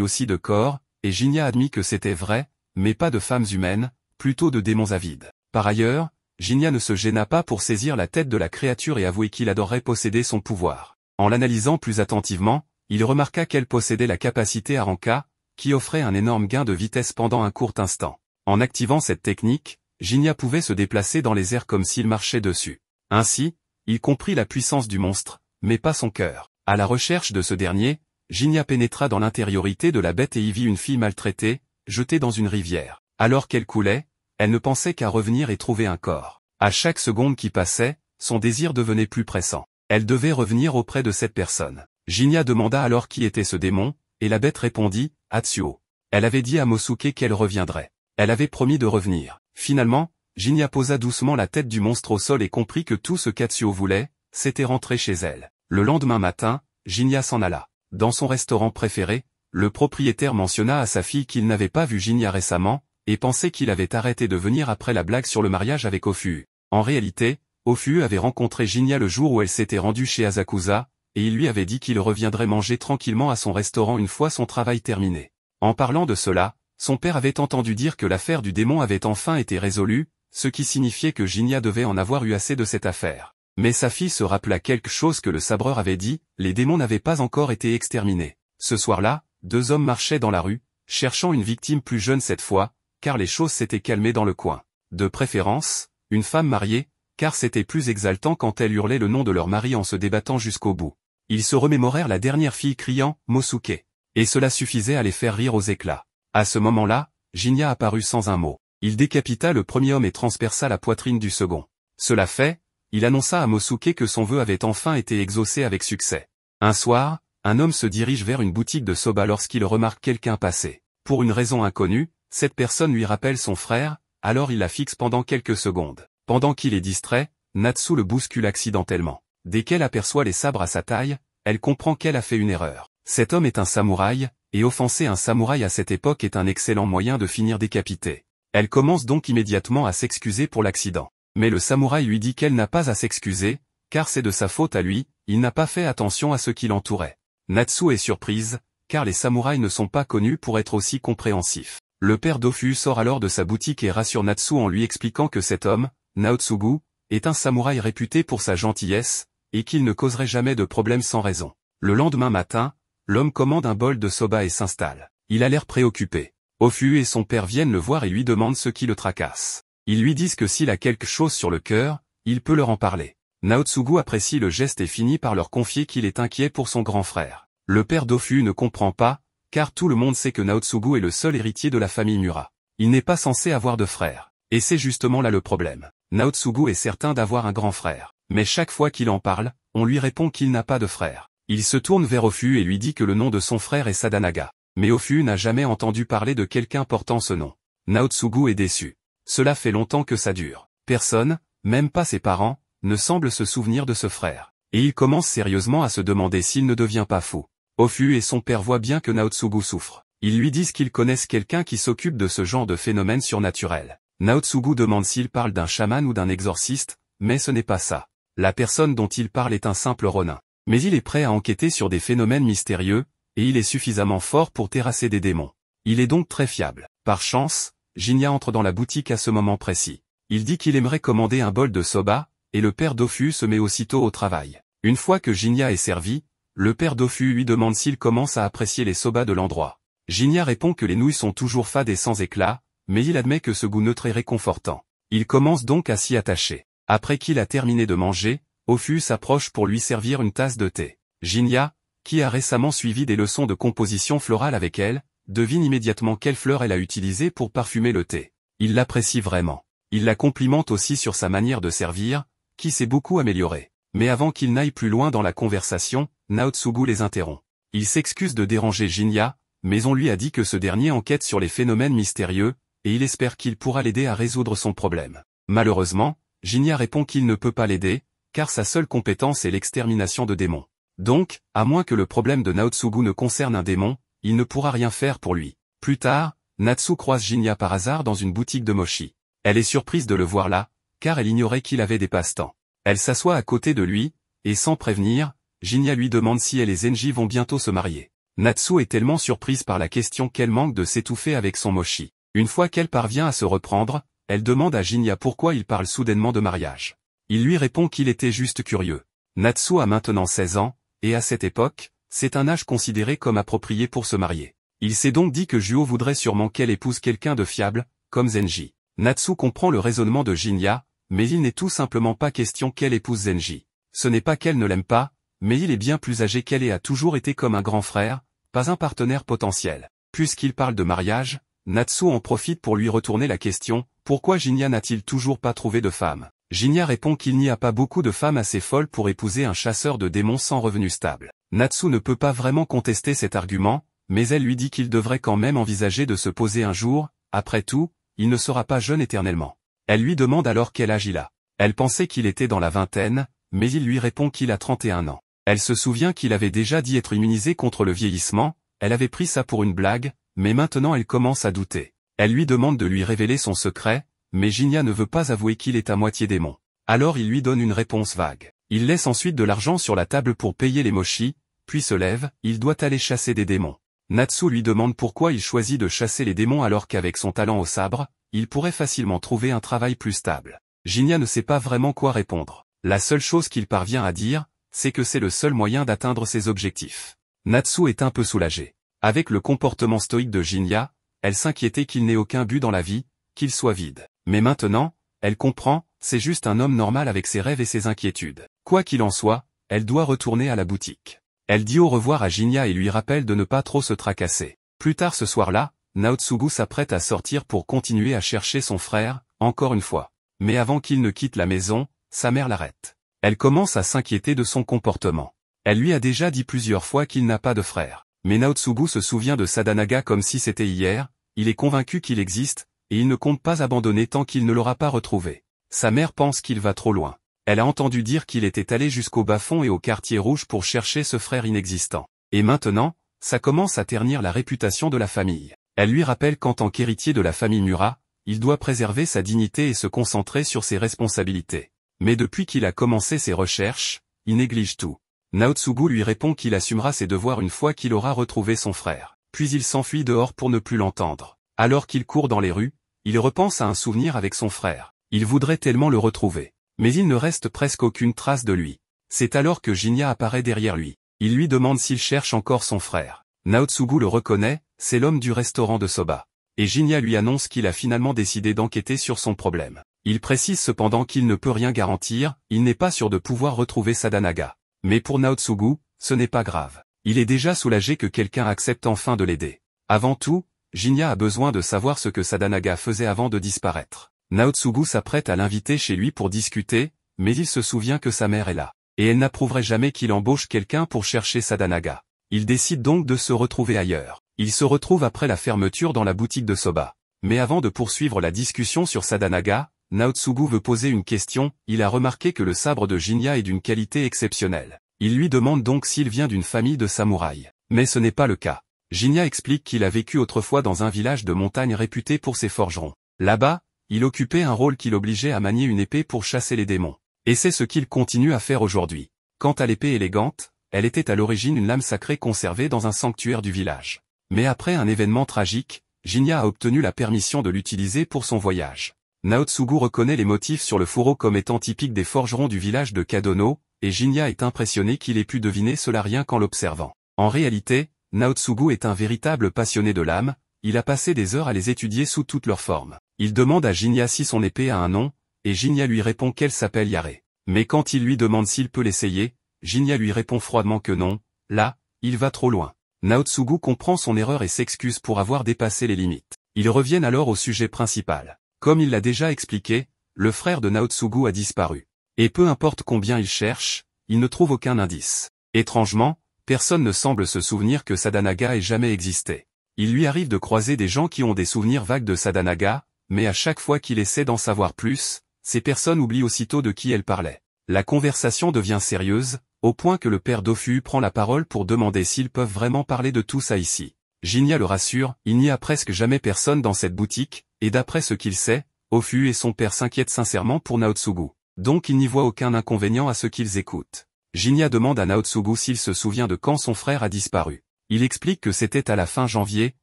aussi de corps, et Jinya admit que c'était vrai, mais pas de femmes humaines, plutôt de démons avides. Par ailleurs, Jinya ne se gêna pas pour saisir la tête de la créature et avouer qu'il adorerait posséder son pouvoir. En l'analysant plus attentivement, il remarqua qu'elle possédait la capacité Aranka, qui offrait un énorme gain de vitesse pendant un court instant. En activant cette technique, Jinya pouvait se déplacer dans les airs comme s'il marchait dessus. Ainsi, il comprit la puissance du monstre, mais pas son cœur. À la recherche de ce dernier, Jinya pénétra dans l'intériorité de la bête et y vit une fille maltraitée, jetée dans une rivière. Alors qu'elle coulait, elle ne pensait qu'à revenir et trouver un corps. À chaque seconde qui passait, son désir devenait plus pressant. Elle devait revenir auprès de cette personne. Jinya demanda alors qui était ce démon, et la bête répondit, Atsuo. Elle avait dit à Mosuke qu'elle reviendrait. Elle avait promis de revenir. Finalement, Jinya posa doucement la tête du monstre au sol et comprit que tout ce qu'Atsuo voulait, c'était rentrer chez elle. Le lendemain matin, Jinya s'en alla. Dans son restaurant préféré, le propriétaire mentionna à sa fille qu'il n'avait pas vu Jinya récemment, et pensait qu'il avait arrêté de venir après la blague sur le mariage avec Ofu. En réalité, Ofu avait rencontré Jinya le jour où elle s'était rendue chez Asakusa, et il lui avait dit qu'il reviendrait manger tranquillement à son restaurant une fois son travail terminé. En parlant de cela, son père avait entendu dire que l'affaire du démon avait enfin été résolue, ce qui signifiait que Jinya devait en avoir eu assez de cette affaire. Mais sa fille se rappela quelque chose que le sabreur avait dit, les démons n'avaient pas encore été exterminés. Ce soir-là, deux hommes marchaient dans la rue, cherchant une victime plus jeune cette fois, car les choses s'étaient calmées dans le coin. De préférence, une femme mariée, car c'était plus exaltant quand elle hurlait le nom de leur mari en se débattant jusqu'au bout. Ils se remémorèrent la dernière fille criant « Mosuke », et cela suffisait à les faire rire aux éclats. À ce moment-là, Jinya apparut sans un mot. Il décapita le premier homme et transperça la poitrine du second. Cela fait, il annonça à Mosuke que son vœu avait enfin été exaucé avec succès. Un soir, un homme se dirige vers une boutique de soba lorsqu'il remarque quelqu'un passer. Pour une raison inconnue, cette personne lui rappelle son frère, alors il la fixe pendant quelques secondes. Pendant qu'il est distrait, Natsu le bouscule accidentellement. Dès qu'elle aperçoit les sabres à sa taille, elle comprend qu'elle a fait une erreur. Cet homme est un samouraï, et offenser un samouraï à cette époque est un excellent moyen de finir décapité. Elle commence donc immédiatement à s'excuser pour l'accident. Mais le samouraï lui dit qu'elle n'a pas à s'excuser, car c'est de sa faute à lui, il n'a pas fait attention à ce qui l'entourait. Natsu est surprise, car les samouraïs ne sont pas connus pour être aussi compréhensifs. Le père Dofu sort alors de sa boutique et rassure Natsu en lui expliquant que cet homme, Naotsugu, est un samouraï réputé pour sa gentillesse, et qu'il ne causerait jamais de problème sans raison. Le lendemain matin, l'homme commande un bol de soba et s'installe. Il a l'air préoccupé. Ofu et son père viennent le voir et lui demandent ce qui le tracasse. Ils lui disent que s'il a quelque chose sur le cœur, il peut leur en parler. Naotsugu apprécie le geste et finit par leur confier qu'il est inquiet pour son grand frère. Le père d'Ofu ne comprend pas, car tout le monde sait que Naotsugu est le seul héritier de la famille Mura. Il n'est pas censé avoir de frère. Et c'est justement là le problème. Naotsugu est certain d'avoir un grand frère. Mais chaque fois qu'il en parle, on lui répond qu'il n'a pas de frère. Il se tourne vers Ofu et lui dit que le nom de son frère est Sadanaga. Mais Ofu n'a jamais entendu parler de quelqu'un portant ce nom. Naotsugu est déçu. Cela fait longtemps que ça dure. Personne, même pas ses parents, ne semble se souvenir de ce frère. Et il commence sérieusement à se demander s'il ne devient pas fou. Ofu et son père voient bien que Naotsugu souffre. Ils lui disent qu'ils connaissent quelqu'un qui s'occupe de ce genre de phénomène surnaturel. Naotsugu demande s'il parle d'un chaman ou d'un exorciste, mais ce n'est pas ça. La personne dont il parle est un simple ronin. Mais il est prêt à enquêter sur des phénomènes mystérieux, et il est suffisamment fort pour terrasser des démons. Il est donc très fiable. Par chance, Jinya entre dans la boutique à ce moment précis. Il dit qu'il aimerait commander un bol de soba, et le père Dofu se met aussitôt au travail. Une fois que Jinya est servi, le père Dofu lui demande s'il commence à apprécier les soba de l'endroit. Jinya répond que les nouilles sont toujours fades et sans éclat, mais il admet que ce goût neutre est réconfortant. Il commence donc à s'y attacher. Après qu'il a terminé de manger, Ofu s'approche pour lui servir une tasse de thé. Jinya, qui a récemment suivi des leçons de composition florale avec elle, devine immédiatement quelle fleur elle a utilisée pour parfumer le thé. Il l'apprécie vraiment. Il la complimente aussi sur sa manière de servir, qui s'est beaucoup améliorée. Mais avant qu'il n'aille plus loin dans la conversation, Naotsugu les interrompt. Il s'excuse de déranger Jinya, mais on lui a dit que ce dernier enquête sur les phénomènes mystérieux, et il espère qu'il pourra l'aider à résoudre son problème. Malheureusement, Jinya répond qu'il ne peut pas l'aider, car sa seule compétence est l'extermination de démons. Donc, à moins que le problème de Naotsugu ne concerne un démon, il ne pourra rien faire pour lui. Plus tard, Natsu croise Jinya par hasard dans une boutique de mochi. Elle est surprise de le voir là, car elle ignorait qu'il avait des passe-temps. Elle s'assoit à côté de lui, et sans prévenir, Jinya lui demande si elle et Zenji vont bientôt se marier. Natsu est tellement surprise par la question qu'elle manque de s'étouffer avec son mochi. Une fois qu'elle parvient à se reprendre, elle demande à Jinya pourquoi il parle soudainement de mariage. Il lui répond qu'il était juste curieux. Natsu a maintenant 16 ans, et à cette époque, c'est un âge considéré comme approprié pour se marier. Il s'est donc dit que Juho voudrait sûrement qu'elle épouse quelqu'un de fiable, comme Zenji. Natsu comprend le raisonnement de Jinya, mais il n'est tout simplement pas question qu'elle épouse Zenji. Ce n'est pas qu'elle ne l'aime pas, mais il est bien plus âgé qu'elle et a toujours été comme un grand frère, pas un partenaire potentiel. Puisqu'il parle de mariage, Natsu en profite pour lui retourner la question, pourquoi Jinya n'a-t-il toujours pas trouvé de femme? Jinya répond qu'il n'y a pas beaucoup de femmes assez folles pour épouser un chasseur de démons sans revenu stable. Natsu ne peut pas vraiment contester cet argument, mais elle lui dit qu'il devrait quand même envisager de se poser un jour, après tout, il ne sera pas jeune éternellement. Elle lui demande alors quel âge il a. Elle pensait qu'il était dans la vingtaine, mais il lui répond qu'il a 31 ans. Elle se souvient qu'il avait déjà dit être immunisé contre le vieillissement, elle avait pris ça pour une blague, mais maintenant elle commence à douter. Elle lui demande de lui révéler son secret, mais Jinya ne veut pas avouer qu'il est à moitié démon. Alors il lui donne une réponse vague. Il laisse ensuite de l'argent sur la table pour payer les mochi, puis se lève, il doit aller chasser des démons. Natsu lui demande pourquoi il choisit de chasser les démons alors qu'avec son talent au sabre, il pourrait facilement trouver un travail plus stable. Jinya ne sait pas vraiment quoi répondre. La seule chose qu'il parvient à dire, c'est que c'est le seul moyen d'atteindre ses objectifs. Natsu est un peu soulagée. Avec le comportement stoïque de Jinya, elle s'inquiétait qu'il n'ait aucun but dans la vie, qu'il soit vide. Mais maintenant, elle comprend, c'est juste un homme normal avec ses rêves et ses inquiétudes. Quoi qu'il en soit, elle doit retourner à la boutique. Elle dit au revoir à Jinya et lui rappelle de ne pas trop se tracasser. Plus tard ce soir-là, Naotsugu s'apprête à sortir pour continuer à chercher son frère, encore une fois. Mais avant qu'il ne quitte la maison, sa mère l'arrête. Elle commence à s'inquiéter de son comportement. Elle lui a déjà dit plusieurs fois qu'il n'a pas de frère. Mais Naotsugu se souvient de Sadanaga comme si c'était hier, il est convaincu qu'il existe, et il ne compte pas abandonner tant qu'il ne l'aura pas retrouvé. Sa mère pense qu'il va trop loin. Elle a entendu dire qu'il était allé jusqu'au bas-fond et au quartier rouge pour chercher ce frère inexistant. Et maintenant, ça commence à ternir la réputation de la famille. Elle lui rappelle qu'en tant qu'héritier de la famille Mura, il doit préserver sa dignité et se concentrer sur ses responsabilités. Mais depuis qu'il a commencé ses recherches, il néglige tout. Naotsugu lui répond qu'il assumera ses devoirs une fois qu'il aura retrouvé son frère. Puis il s'enfuit dehors pour ne plus l'entendre. Alors qu'il court dans les rues, il repense à un souvenir avec son frère. Il voudrait tellement le retrouver. Mais il ne reste presque aucune trace de lui. C'est alors que Jinya apparaît derrière lui. Il lui demande s'il cherche encore son frère. Naotsugu le reconnaît, c'est l'homme du restaurant de soba. Et Jinya lui annonce qu'il a finalement décidé d'enquêter sur son problème. Il précise cependant qu'il ne peut rien garantir, il n'est pas sûr de pouvoir retrouver Sadanaga. Mais pour Naotsugu, ce n'est pas grave. Il est déjà soulagé que quelqu'un accepte enfin de l'aider. Avant tout, Jinya a besoin de savoir ce que Sadanaga faisait avant de disparaître. Naotsugu s'apprête à l'inviter chez lui pour discuter, mais il se souvient que sa mère est là. Et elle n'approuverait jamais qu'il embauche quelqu'un pour chercher Sadanaga. Il décide donc de se retrouver ailleurs. Il se retrouve après la fermeture dans la boutique de soba. Mais avant de poursuivre la discussion sur Sadanaga, Naotsugu veut poser une question, il a remarqué que le sabre de Jinya est d'une qualité exceptionnelle. Il lui demande donc s'il vient d'une famille de samouraïs. Mais ce n'est pas le cas. Jinya explique qu'il a vécu autrefois dans un village de montagne réputé pour ses forgerons. Là-bas, il occupait un rôle qui l'obligeait à manier une épée pour chasser les démons. Et c'est ce qu'il continue à faire aujourd'hui. Quant à l'épée élégante, elle était à l'origine une lame sacrée conservée dans un sanctuaire du village. Mais après un événement tragique, Jinya a obtenu la permission de l'utiliser pour son voyage. Naotsugu reconnaît les motifs sur le fourreau comme étant typiques des forgerons du village de Kadono, et Jinya est impressionné qu'il ait pu deviner cela rien qu'en l'observant. En réalité, Naotsugu est un véritable passionné de lames, il a passé des heures à les étudier sous toutes leurs formes. Il demande à Jinya si son épée a un nom, et Jinya lui répond qu'elle s'appelle Yare. Mais quand il lui demande s'il peut l'essayer, Jinya lui répond froidement que non, là, il va trop loin. Naotsugu comprend son erreur et s'excuse pour avoir dépassé les limites. Ils reviennent alors au sujet principal. Comme il l'a déjà expliqué, le frère de Naotsugu a disparu. Et peu importe combien il cherche, il ne trouve aucun indice. Étrangement, personne ne semble se souvenir que Sadanaga ait jamais existé. Il lui arrive de croiser des gens qui ont des souvenirs vagues de Sadanaga, mais à chaque fois qu'il essaie d'en savoir plus, ces personnes oublient aussitôt de qui elles parlaient. La conversation devient sérieuse, au point que le père Dofu prend la parole pour demander s'ils peuvent vraiment parler de tout ça ici. Jinya le rassure, il n'y a presque jamais personne dans cette boutique, et d'après ce qu'il sait, Ofu et son père s'inquiètent sincèrement pour Naotsugu. Donc il n'y voit aucun inconvénient à ce qu'ils écoutent. Jinya demande à Naotsugu s'il se souvient de quand son frère a disparu. Il explique que c'était à la fin janvier,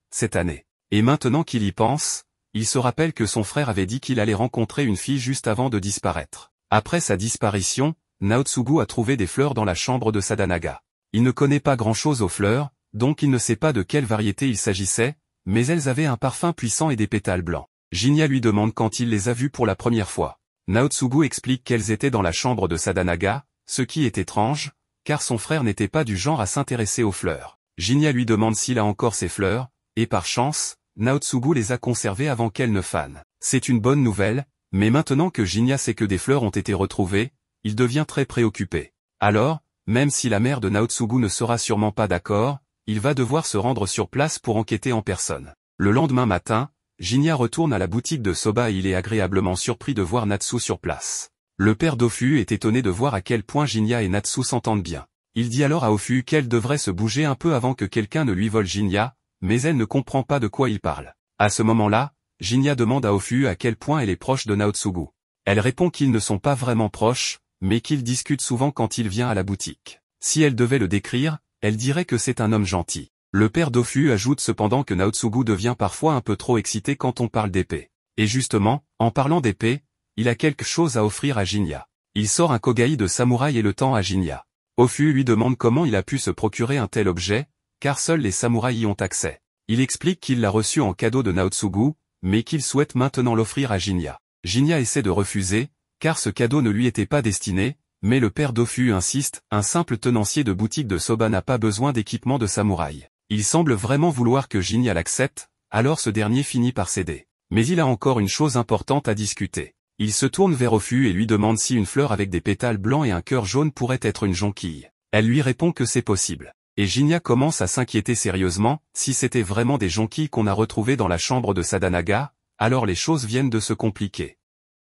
cette année. Et maintenant qu'il y pense, il se rappelle que son frère avait dit qu'il allait rencontrer une fille juste avant de disparaître. Après sa disparition, Naotsugu a trouvé des fleurs dans la chambre de Sadanaga. Il ne connaît pas grand-chose aux fleurs, donc il ne sait pas de quelle variété il s'agissait, mais elles avaient un parfum puissant et des pétales blancs. Jinya lui demande quand il les a vues pour la première fois. Naotsugu explique qu'elles étaient dans la chambre de Sadanaga, ce qui est étrange, car son frère n'était pas du genre à s'intéresser aux fleurs. Jinya lui demande s'il a encore ces fleurs, et par chance, Naotsugu les a conservées avant qu'elles ne fanent. C'est une bonne nouvelle, mais maintenant que Jinya sait que des fleurs ont été retrouvées, il devient très préoccupé. Alors, même si la mère de Naotsugu ne sera sûrement pas d'accord, il va devoir se rendre sur place pour enquêter en personne. Le lendemain matin, Jinya retourne à la boutique de soba et il est agréablement surpris de voir Natsu sur place. Le père d'Ofu est étonné de voir à quel point Jinya et Natsu s'entendent bien. Il dit alors à Ofu qu'elle devrait se bouger un peu avant que quelqu'un ne lui vole Jinya, mais elle ne comprend pas de quoi il parle. À ce moment-là, Jinya demande à Ofu à quel point elle est proche de Naotsugu. Elle répond qu'ils ne sont pas vraiment proches, mais qu'ils discutent souvent quand il vient à la boutique. Si elle devait le décrire, elle dirait que c'est un homme gentil. Le père d'Ofu ajoute cependant que Naotsugu devient parfois un peu trop excité quand on parle d'épée. Et justement, en parlant d'épée, il a quelque chose à offrir à Jinya. Il sort un kogai de samouraï et le tend à Jinya. Ofu lui demande comment il a pu se procurer un tel objet, car seuls les samouraïs y ont accès. Il explique qu'il l'a reçu en cadeau de Naotsugu, mais qu'il souhaite maintenant l'offrir à Jinya. Jinya essaie de refuser, car ce cadeau ne lui était pas destiné, mais le père d'Ofu insiste, un simple tenancier de boutique de soba n'a pas besoin d'équipement de samouraï. Il semble vraiment vouloir que Jinya l'accepte, alors ce dernier finit par céder. Mais il a encore une chose importante à discuter. Il se tourne vers Ofu et lui demande si une fleur avec des pétales blancs et un cœur jaune pourrait être une jonquille. Elle lui répond que c'est possible. Et Jinya commence à s'inquiéter sérieusement, si c'était vraiment des jonquilles qu'on a retrouvées dans la chambre de Sadanaga, alors les choses viennent de se compliquer.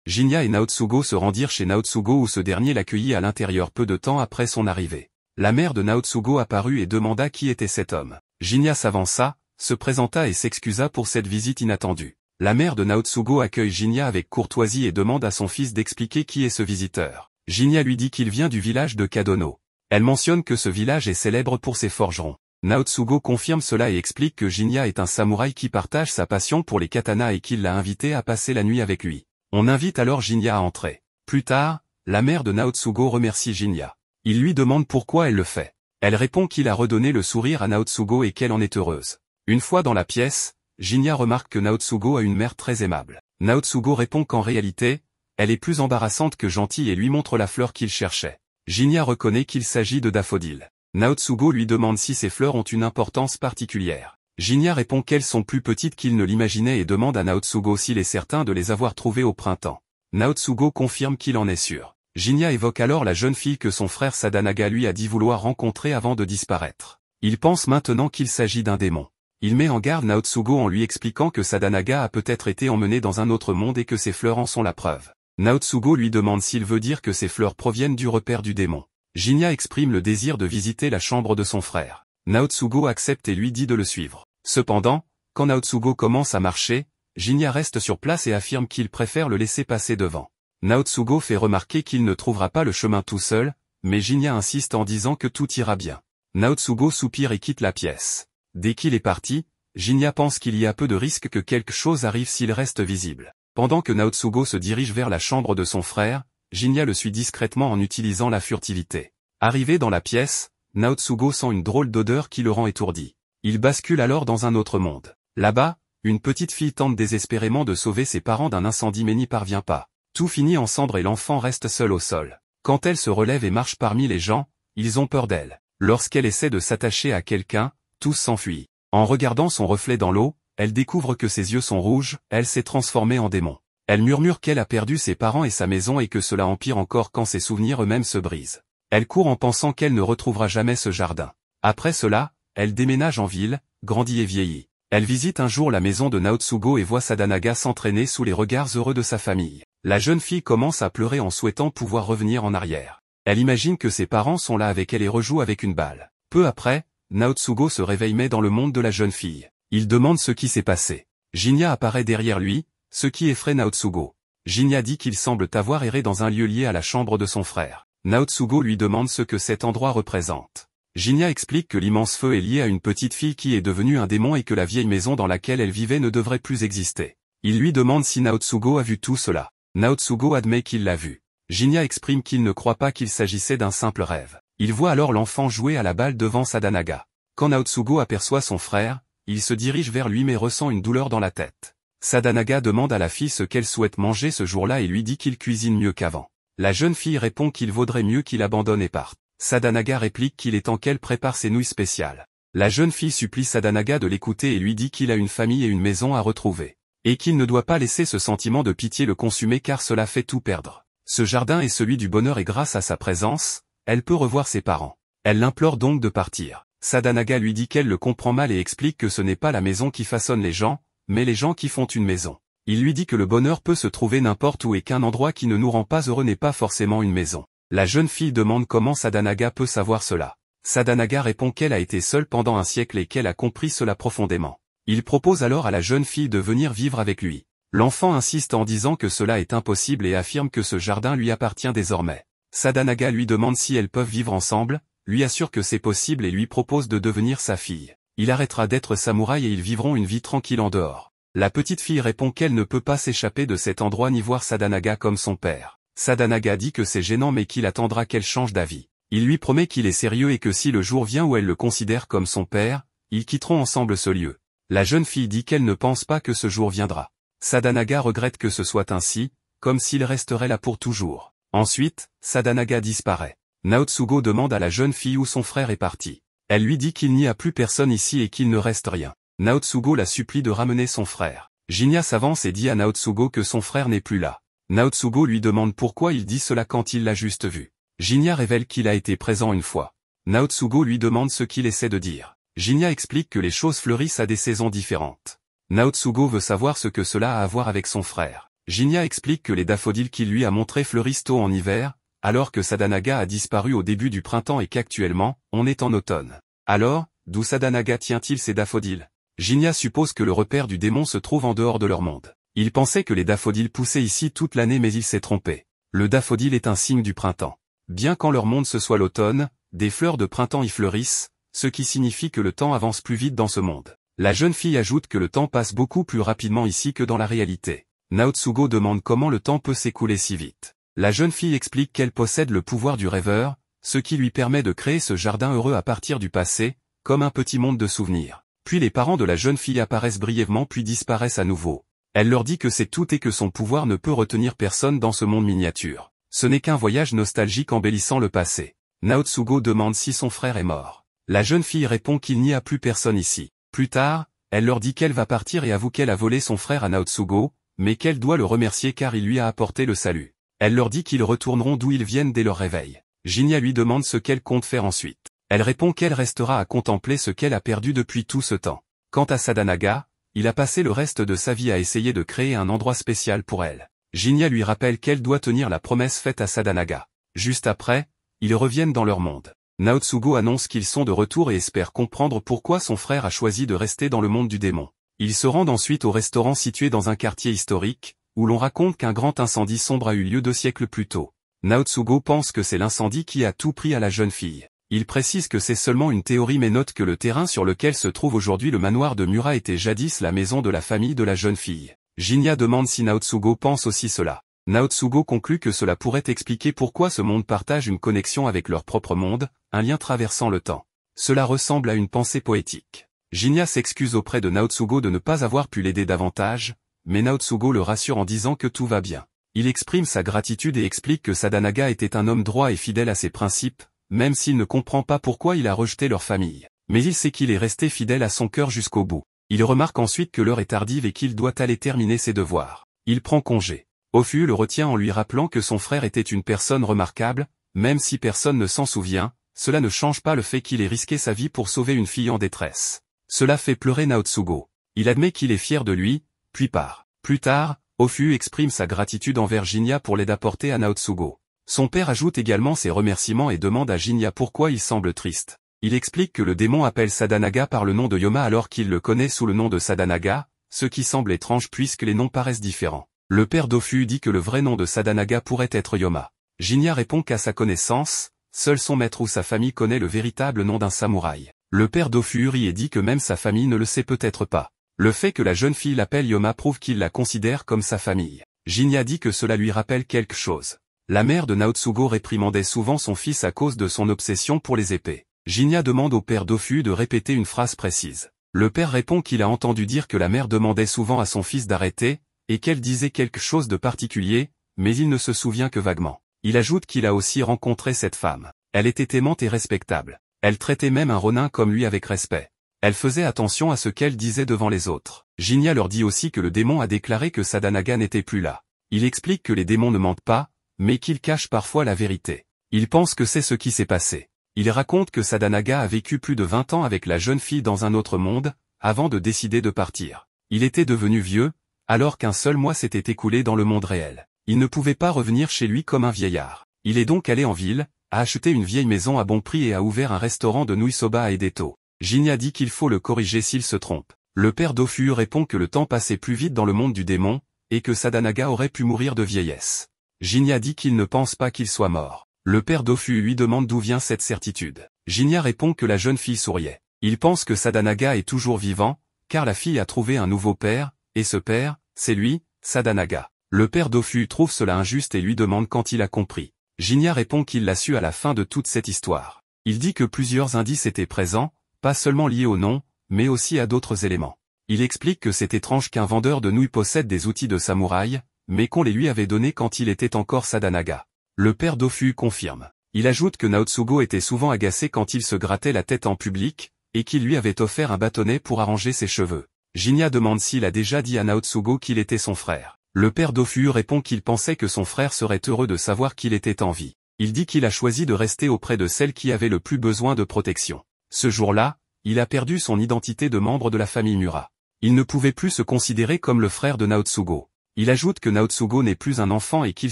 Jinya et Naotsugo se rendirent chez Naotsugo où ce dernier l'accueillit à l'intérieur peu de temps après son arrivée. La mère de Naotsugo apparut et demanda qui était cet homme. Jinya s'avança, se présenta et s'excusa pour cette visite inattendue. La mère de Naotsugo accueille Jinya avec courtoisie et demande à son fils d'expliquer qui est ce visiteur. Jinya lui dit qu'il vient du village de Kadono. Elle mentionne que ce village est célèbre pour ses forgerons. Naotsugo confirme cela et explique que Jinya est un samouraï qui partage sa passion pour les katanas et qu'il l'a invité à passer la nuit avec lui. On invite alors Jinya à entrer. Plus tard, la mère de Naotsugo remercie Jinya. Il lui demande pourquoi elle le fait. Elle répond qu'il a redonné le sourire à Naotsugo et qu'elle en est heureuse. Une fois dans la pièce, Jinya remarque que Naotsugo a une mère très aimable. Naotsugo répond qu'en réalité, elle est plus embarrassante que gentille et lui montre la fleur qu'il cherchait. Jinya reconnaît qu'il s'agit de daffodils. Naotsugo lui demande si ces fleurs ont une importance particulière. Jinya répond qu'elles sont plus petites qu'il ne l'imaginait et demande à Naotsugo s'il est certain de les avoir trouvées au printemps. Naotsugo confirme qu'il en est sûr. Jinya évoque alors la jeune fille que son frère Sadanaga lui a dit vouloir rencontrer avant de disparaître. Il pense maintenant qu'il s'agit d'un démon. Il met en garde Naotsugo en lui expliquant que Sadanaga a peut-être été emmené dans un autre monde et que ces fleurs en sont la preuve. Naotsugo lui demande s'il veut dire que ces fleurs proviennent du repère du démon. Jinya exprime le désir de visiter la chambre de son frère. Naotsugo accepte et lui dit de le suivre. Cependant, quand Naotsugo commence à marcher, Jinya reste sur place et affirme qu'il préfère le laisser passer devant. Naotsugo fait remarquer qu'il ne trouvera pas le chemin tout seul, mais Jinya insiste en disant que tout ira bien. Naotsugo soupire et quitte la pièce. Dès qu'il est parti, Jinya pense qu'il y a peu de risque que quelque chose arrive s'il reste visible. Pendant que Naotsugo se dirige vers la chambre de son frère, Jinya le suit discrètement en utilisant la furtivité. Arrivé dans la pièce, Naotsugo sent une drôle d'odeur qui le rend étourdi. Il bascule alors dans un autre monde. Là-bas, une petite fille tente désespérément de sauver ses parents d'un incendie mais n'y parvient pas. Tout finit en cendres et l'enfant reste seul au sol. Quand elle se relève et marche parmi les gens, ils ont peur d'elle. Lorsqu'elle essaie de s'attacher à quelqu'un, tous s'enfuient. En regardant son reflet dans l'eau, elle découvre que ses yeux sont rouges, elle s'est transformée en démon. Elle murmure qu'elle a perdu ses parents et sa maison et que cela empire encore quand ses souvenirs eux-mêmes se brisent. Elle court en pensant qu'elle ne retrouvera jamais ce jardin. Après cela, elle déménage en ville, grandit et vieillit. Elle visite un jour la maison de Naotsugo et voit Sadanaga s'entraîner sous les regards heureux de sa famille. La jeune fille commence à pleurer en souhaitant pouvoir revenir en arrière. Elle imagine que ses parents sont là avec elle et rejoue avec une balle. Peu après, Naotsugo se réveille mais dans le monde de la jeune fille. Il demande ce qui s'est passé. Jinya apparaît derrière lui, ce qui effraie Naotsugo. Jinya dit qu'il semble avoir erré dans un lieu lié à la chambre de son frère. Naotsugo lui demande ce que cet endroit représente. Jinya explique que l'immense feu est lié à une petite fille qui est devenue un démon et que la vieille maison dans laquelle elle vivait ne devrait plus exister. Il lui demande si Naotsugo a vu tout cela. Naotsugo admet qu'il l'a vu. Jinya exprime qu'il ne croit pas qu'il s'agissait d'un simple rêve. Il voit alors l'enfant jouer à la balle devant Sadanaga. Quand Naotsugo aperçoit son frère, il se dirige vers lui mais ressent une douleur dans la tête. Sadanaga demande à la fille ce qu'elle souhaite manger ce jour-là et lui dit qu'il cuisine mieux qu'avant. La jeune fille répond qu'il vaudrait mieux qu'il abandonne et parte. Sadanaga réplique qu'il est temps qu'elle prépare ses nouilles spéciales. La jeune fille supplie Sadanaga de l'écouter et lui dit qu'il a une famille et une maison à retrouver. Et qu'il ne doit pas laisser ce sentiment de pitié le consumer car cela fait tout perdre. Ce jardin est celui du bonheur et grâce à sa présence, elle peut revoir ses parents. Elle l'implore donc de partir. Sadanaga lui dit qu'elle le comprend mal et explique que ce n'est pas la maison qui façonne les gens, mais les gens qui font une maison. Il lui dit que le bonheur peut se trouver n'importe où et qu'un endroit qui ne nous rend pas heureux n'est pas forcément une maison. La jeune fille demande comment Sadanaga peut savoir cela. Sadanaga répond qu'elle a été seule pendant un siècle et qu'elle a compris cela profondément. Il propose alors à la jeune fille de venir vivre avec lui. L'enfant insiste en disant que cela est impossible et affirme que ce jardin lui appartient désormais. Sadanaga lui demande si elles peuvent vivre ensemble, lui assure que c'est possible et lui propose de devenir sa fille. Il arrêtera d'être samouraï et ils vivront une vie tranquille en dehors. La petite fille répond qu'elle ne peut pas s'échapper de cet endroit ni voir Sadanaga comme son père. Sadanaga dit que c'est gênant mais qu'il attendra qu'elle change d'avis. Il lui promet qu'il est sérieux et que si le jour vient où elle le considère comme son père, ils quitteront ensemble ce lieu. La jeune fille dit qu'elle ne pense pas que ce jour viendra. Sadanaga regrette que ce soit ainsi, comme s'il resterait là pour toujours. Ensuite, Sadanaga disparaît. Naotsugo demande à la jeune fille où son frère est parti. Elle lui dit qu'il n'y a plus personne ici et qu'il ne reste rien. Naotsugo la supplie de ramener son frère. Jinya s'avance et dit à Naotsugo que son frère n'est plus là. Naotsugo lui demande pourquoi il dit cela quand il l'a juste vu. Jinya révèle qu'il a été présent une fois. Naotsugo lui demande ce qu'il essaie de dire. Jinya explique que les choses fleurissent à des saisons différentes. Naotsugo veut savoir ce que cela a à voir avec son frère. Jinya explique que les daffodils qu'il lui a montrés fleurissent tôt en hiver, alors que Sadanaga a disparu au début du printemps et qu'actuellement, on est en automne. Alors, d'où Sadanaga tient-il ces daffodils? Jinya suppose que le repère du démon se trouve en dehors de leur monde. Il pensait que les daffodils poussaient ici toute l'année mais il s'est trompé. Le daffodil est un signe du printemps. Bien qu'en leur monde ce soit l'automne, des fleurs de printemps y fleurissent, ce qui signifie que le temps avance plus vite dans ce monde. La jeune fille ajoute que le temps passe beaucoup plus rapidement ici que dans la réalité. Naotsugo demande comment le temps peut s'écouler si vite. La jeune fille explique qu'elle possède le pouvoir du rêveur, ce qui lui permet de créer ce jardin heureux à partir du passé, comme un petit monde de souvenirs. Puis les parents de la jeune fille apparaissent brièvement puis disparaissent à nouveau. Elle leur dit que c'est tout et que son pouvoir ne peut retenir personne dans ce monde miniature. Ce n'est qu'un voyage nostalgique embellissant le passé. Naotsugo demande si son frère est mort. La jeune fille répond qu'il n'y a plus personne ici. Plus tard, elle leur dit qu'elle va partir et avoue qu'elle a volé son frère à Naotsugo, mais qu'elle doit le remercier car il lui a apporté le salut. Elle leur dit qu'ils retourneront d'où ils viennent dès leur réveil. Jinya lui demande ce qu'elle compte faire ensuite. Elle répond qu'elle restera à contempler ce qu'elle a perdu depuis tout ce temps. Quant à Sadanaga, il a passé le reste de sa vie à essayer de créer un endroit spécial pour elle. Jinya lui rappelle qu'elle doit tenir la promesse faite à Sadanaga. Juste après, ils reviennent dans leur monde. Naotsugo annonce qu'ils sont de retour et espère comprendre pourquoi son frère a choisi de rester dans le monde du démon. Ils se rendent ensuite au restaurant situé dans un quartier historique, où l'on raconte qu'un grand incendie sombre a eu lieu 2 siècles plus tôt. Naotsugo pense que c'est l'incendie qui a tout pris à la jeune fille. Il précise que c'est seulement une théorie mais note que le terrain sur lequel se trouve aujourd'hui le manoir de Mura était jadis la maison de la famille de la jeune fille. Jinya demande si Naotsugo pense aussi cela. Naotsugo conclut que cela pourrait expliquer pourquoi ce monde partage une connexion avec leur propre monde, un lien traversant le temps. Cela ressemble à une pensée poétique. Jinya s'excuse auprès de Naotsugo de ne pas avoir pu l'aider davantage, mais Naotsugo le rassure en disant que tout va bien. Il exprime sa gratitude et explique que Sadanaga était un homme droit et fidèle à ses principes, même s'il ne comprend pas pourquoi il a rejeté leur famille. Mais il sait qu'il est resté fidèle à son cœur jusqu'au bout. Il remarque ensuite que l'heure est tardive et qu'il doit aller terminer ses devoirs. Il prend congé. Ofu le retient en lui rappelant que son frère était une personne remarquable, même si personne ne s'en souvient, cela ne change pas le fait qu'il ait risqué sa vie pour sauver une fille en détresse. Cela fait pleurer Naotsugo. Il admet qu'il est fier de lui, puis part. Plus tard, Ofu exprime sa gratitude envers Jinya pour l'aide apportée à Naotsugo. Son père ajoute également ses remerciements et demande à Jinya pourquoi il semble triste. Il explique que le démon appelle Sadanaga par le nom de Yoma alors qu'il le connaît sous le nom de Sadanaga, ce qui semble étrange puisque les noms paraissent différents. Le père d'Ofu dit que le vrai nom de Sadanaga pourrait être Yoma. Jinya répond qu'à sa connaissance, seul son maître ou sa famille connaît le véritable nom d'un samouraï. Le père d'Ofu rit et dit que même sa famille ne le sait peut-être pas. Le fait que la jeune fille l'appelle Yoma prouve qu'il la considère comme sa famille. Jinya dit que cela lui rappelle quelque chose. La mère de Naotsugo réprimandait souvent son fils à cause de son obsession pour les épées. Jinya demande au père d'Ofu de répéter une phrase précise. Le père répond qu'il a entendu dire que la mère demandait souvent à son fils d'arrêter, et qu'elle disait quelque chose de particulier, mais il ne se souvient que vaguement. Il ajoute qu'il a aussi rencontré cette femme. Elle était aimante et respectable. Elle traitait même un ronin comme lui avec respect. Elle faisait attention à ce qu'elle disait devant les autres. Jinya leur dit aussi que le démon a déclaré que Sadanaga n'était plus là. Il explique que les démons ne mentent pas, mais qu'ils cachent parfois la vérité. Il pense que c'est ce qui s'est passé. Il raconte que Sadanaga a vécu plus de 20 ans avec la jeune fille dans un autre monde, avant de décider de partir. Il était devenu vieux, alors qu'un seul mois s'était écoulé dans le monde réel. Il ne pouvait pas revenir chez lui comme un vieillard. Il est donc allé en ville, a acheté une vieille maison à bon prix et a ouvert un restaurant de nouilles soba à Edeto. Jinya dit qu'il faut le corriger s'il se trompe. Le père d'Ofu répond que le temps passait plus vite dans le monde du démon, et que Sadanaga aurait pu mourir de vieillesse. Jinya dit qu'il ne pense pas qu'il soit mort. Le père d'Ofu lui demande d'où vient cette certitude. Jinya répond que la jeune fille souriait. Il pense que Sadanaga est toujours vivant, car la fille a trouvé un nouveau père, et ce père, c'est lui, Sadanaga. Le père d'Ofu trouve cela injuste et lui demande quand il a compris. Jinya répond qu'il l'a su à la fin de toute cette histoire. Il dit que plusieurs indices étaient présents, pas seulement liés au nom, mais aussi à d'autres éléments. Il explique que c'est étrange qu'un vendeur de nouilles possède des outils de samouraï, mais qu'on les lui avait donnés quand il était encore Sadanaga. Le père d'Ofu confirme. Il ajoute que Naotsugo était souvent agacé quand il se grattait la tête en public, et qu'il lui avait offert un bâtonnet pour arranger ses cheveux. Jinya demande s'il a déjà dit à Naotsugo qu'il était son frère. Le père d'Ofu répond qu'il pensait que son frère serait heureux de savoir qu'il était en vie. Il dit qu'il a choisi de rester auprès de celle qui avait le plus besoin de protection. Ce jour-là, il a perdu son identité de membre de la famille Mura. Il ne pouvait plus se considérer comme le frère de Naotsugo. Il ajoute que Naotsugo n'est plus un enfant et qu'il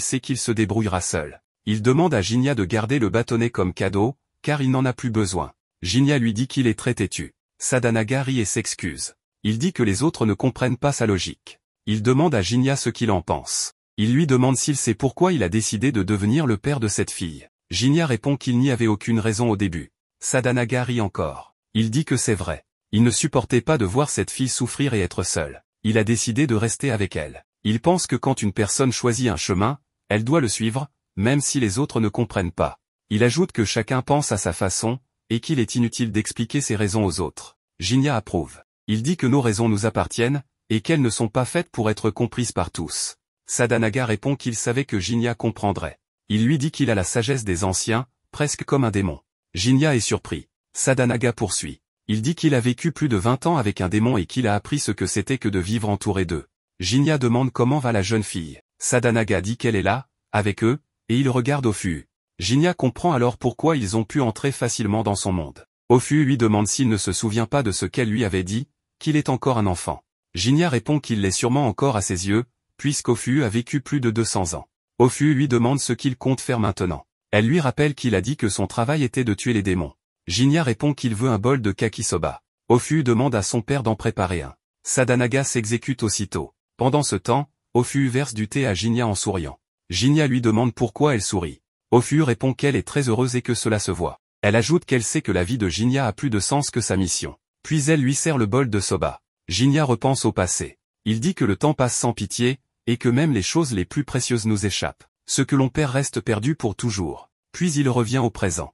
sait qu'il se débrouillera seul. Il demande à Jinya de garder le bâtonnet comme cadeau, car il n'en a plus besoin. Jinya lui dit qu'il est très têtu. Sadanaga rit et s'excuse. Il dit que les autres ne comprennent pas sa logique. Il demande à Jinya ce qu'il en pense. Il lui demande s'il sait pourquoi il a décidé de devenir le père de cette fille. Jinya répond qu'il n'y avait aucune raison au début. Sadanaga rit encore. Il dit que c'est vrai. Il ne supportait pas de voir cette fille souffrir et être seule. Il a décidé de rester avec elle. Il pense que quand une personne choisit un chemin, elle doit le suivre, même si les autres ne comprennent pas. Il ajoute que chacun pense à sa façon, et qu'il est inutile d'expliquer ses raisons aux autres. Jinya approuve. Il dit que nos raisons nous appartiennent, et qu'elles ne sont pas faites pour être comprises par tous. Sadanaga répond qu'il savait que Jinya comprendrait. Il lui dit qu'il a la sagesse des anciens, presque comme un démon. Jinya est surpris. Sadanaga poursuit. Il dit qu'il a vécu plus de 20 ans avec un démon et qu'il a appris ce que c'était que de vivre entouré d'eux. Jinya demande comment va la jeune fille. Sadanaga dit qu'elle est là, avec eux, et il regarde Ofu. Jinya comprend alors pourquoi ils ont pu entrer facilement dans son monde. Ofu lui demande s'il ne se souvient pas de ce qu'elle lui avait dit, qu'il est encore un enfant. Jinya répond qu'il l'est sûrement encore à ses yeux, puisqu'Ofu a vécu plus de 200 ans. Ofu lui demande ce qu'il compte faire maintenant. Elle lui rappelle qu'il a dit que son travail était de tuer les démons. Jinya répond qu'il veut un bol de kakisoba. Ofu demande à son père d'en préparer un. Sadanaga s'exécute aussitôt. Pendant ce temps, Ofu verse du thé à Jinya en souriant. Jinya lui demande pourquoi elle sourit. Ofu répond qu'elle est très heureuse et que cela se voit. Elle ajoute qu'elle sait que la vie de Jinya a plus de sens que sa mission. Puis elle lui sert le bol de soba. Jinya repense au passé. Il dit que le temps passe sans pitié, et que même les choses les plus précieuses nous échappent. Ce que l'on perd reste perdu pour toujours. Puis il revient au présent.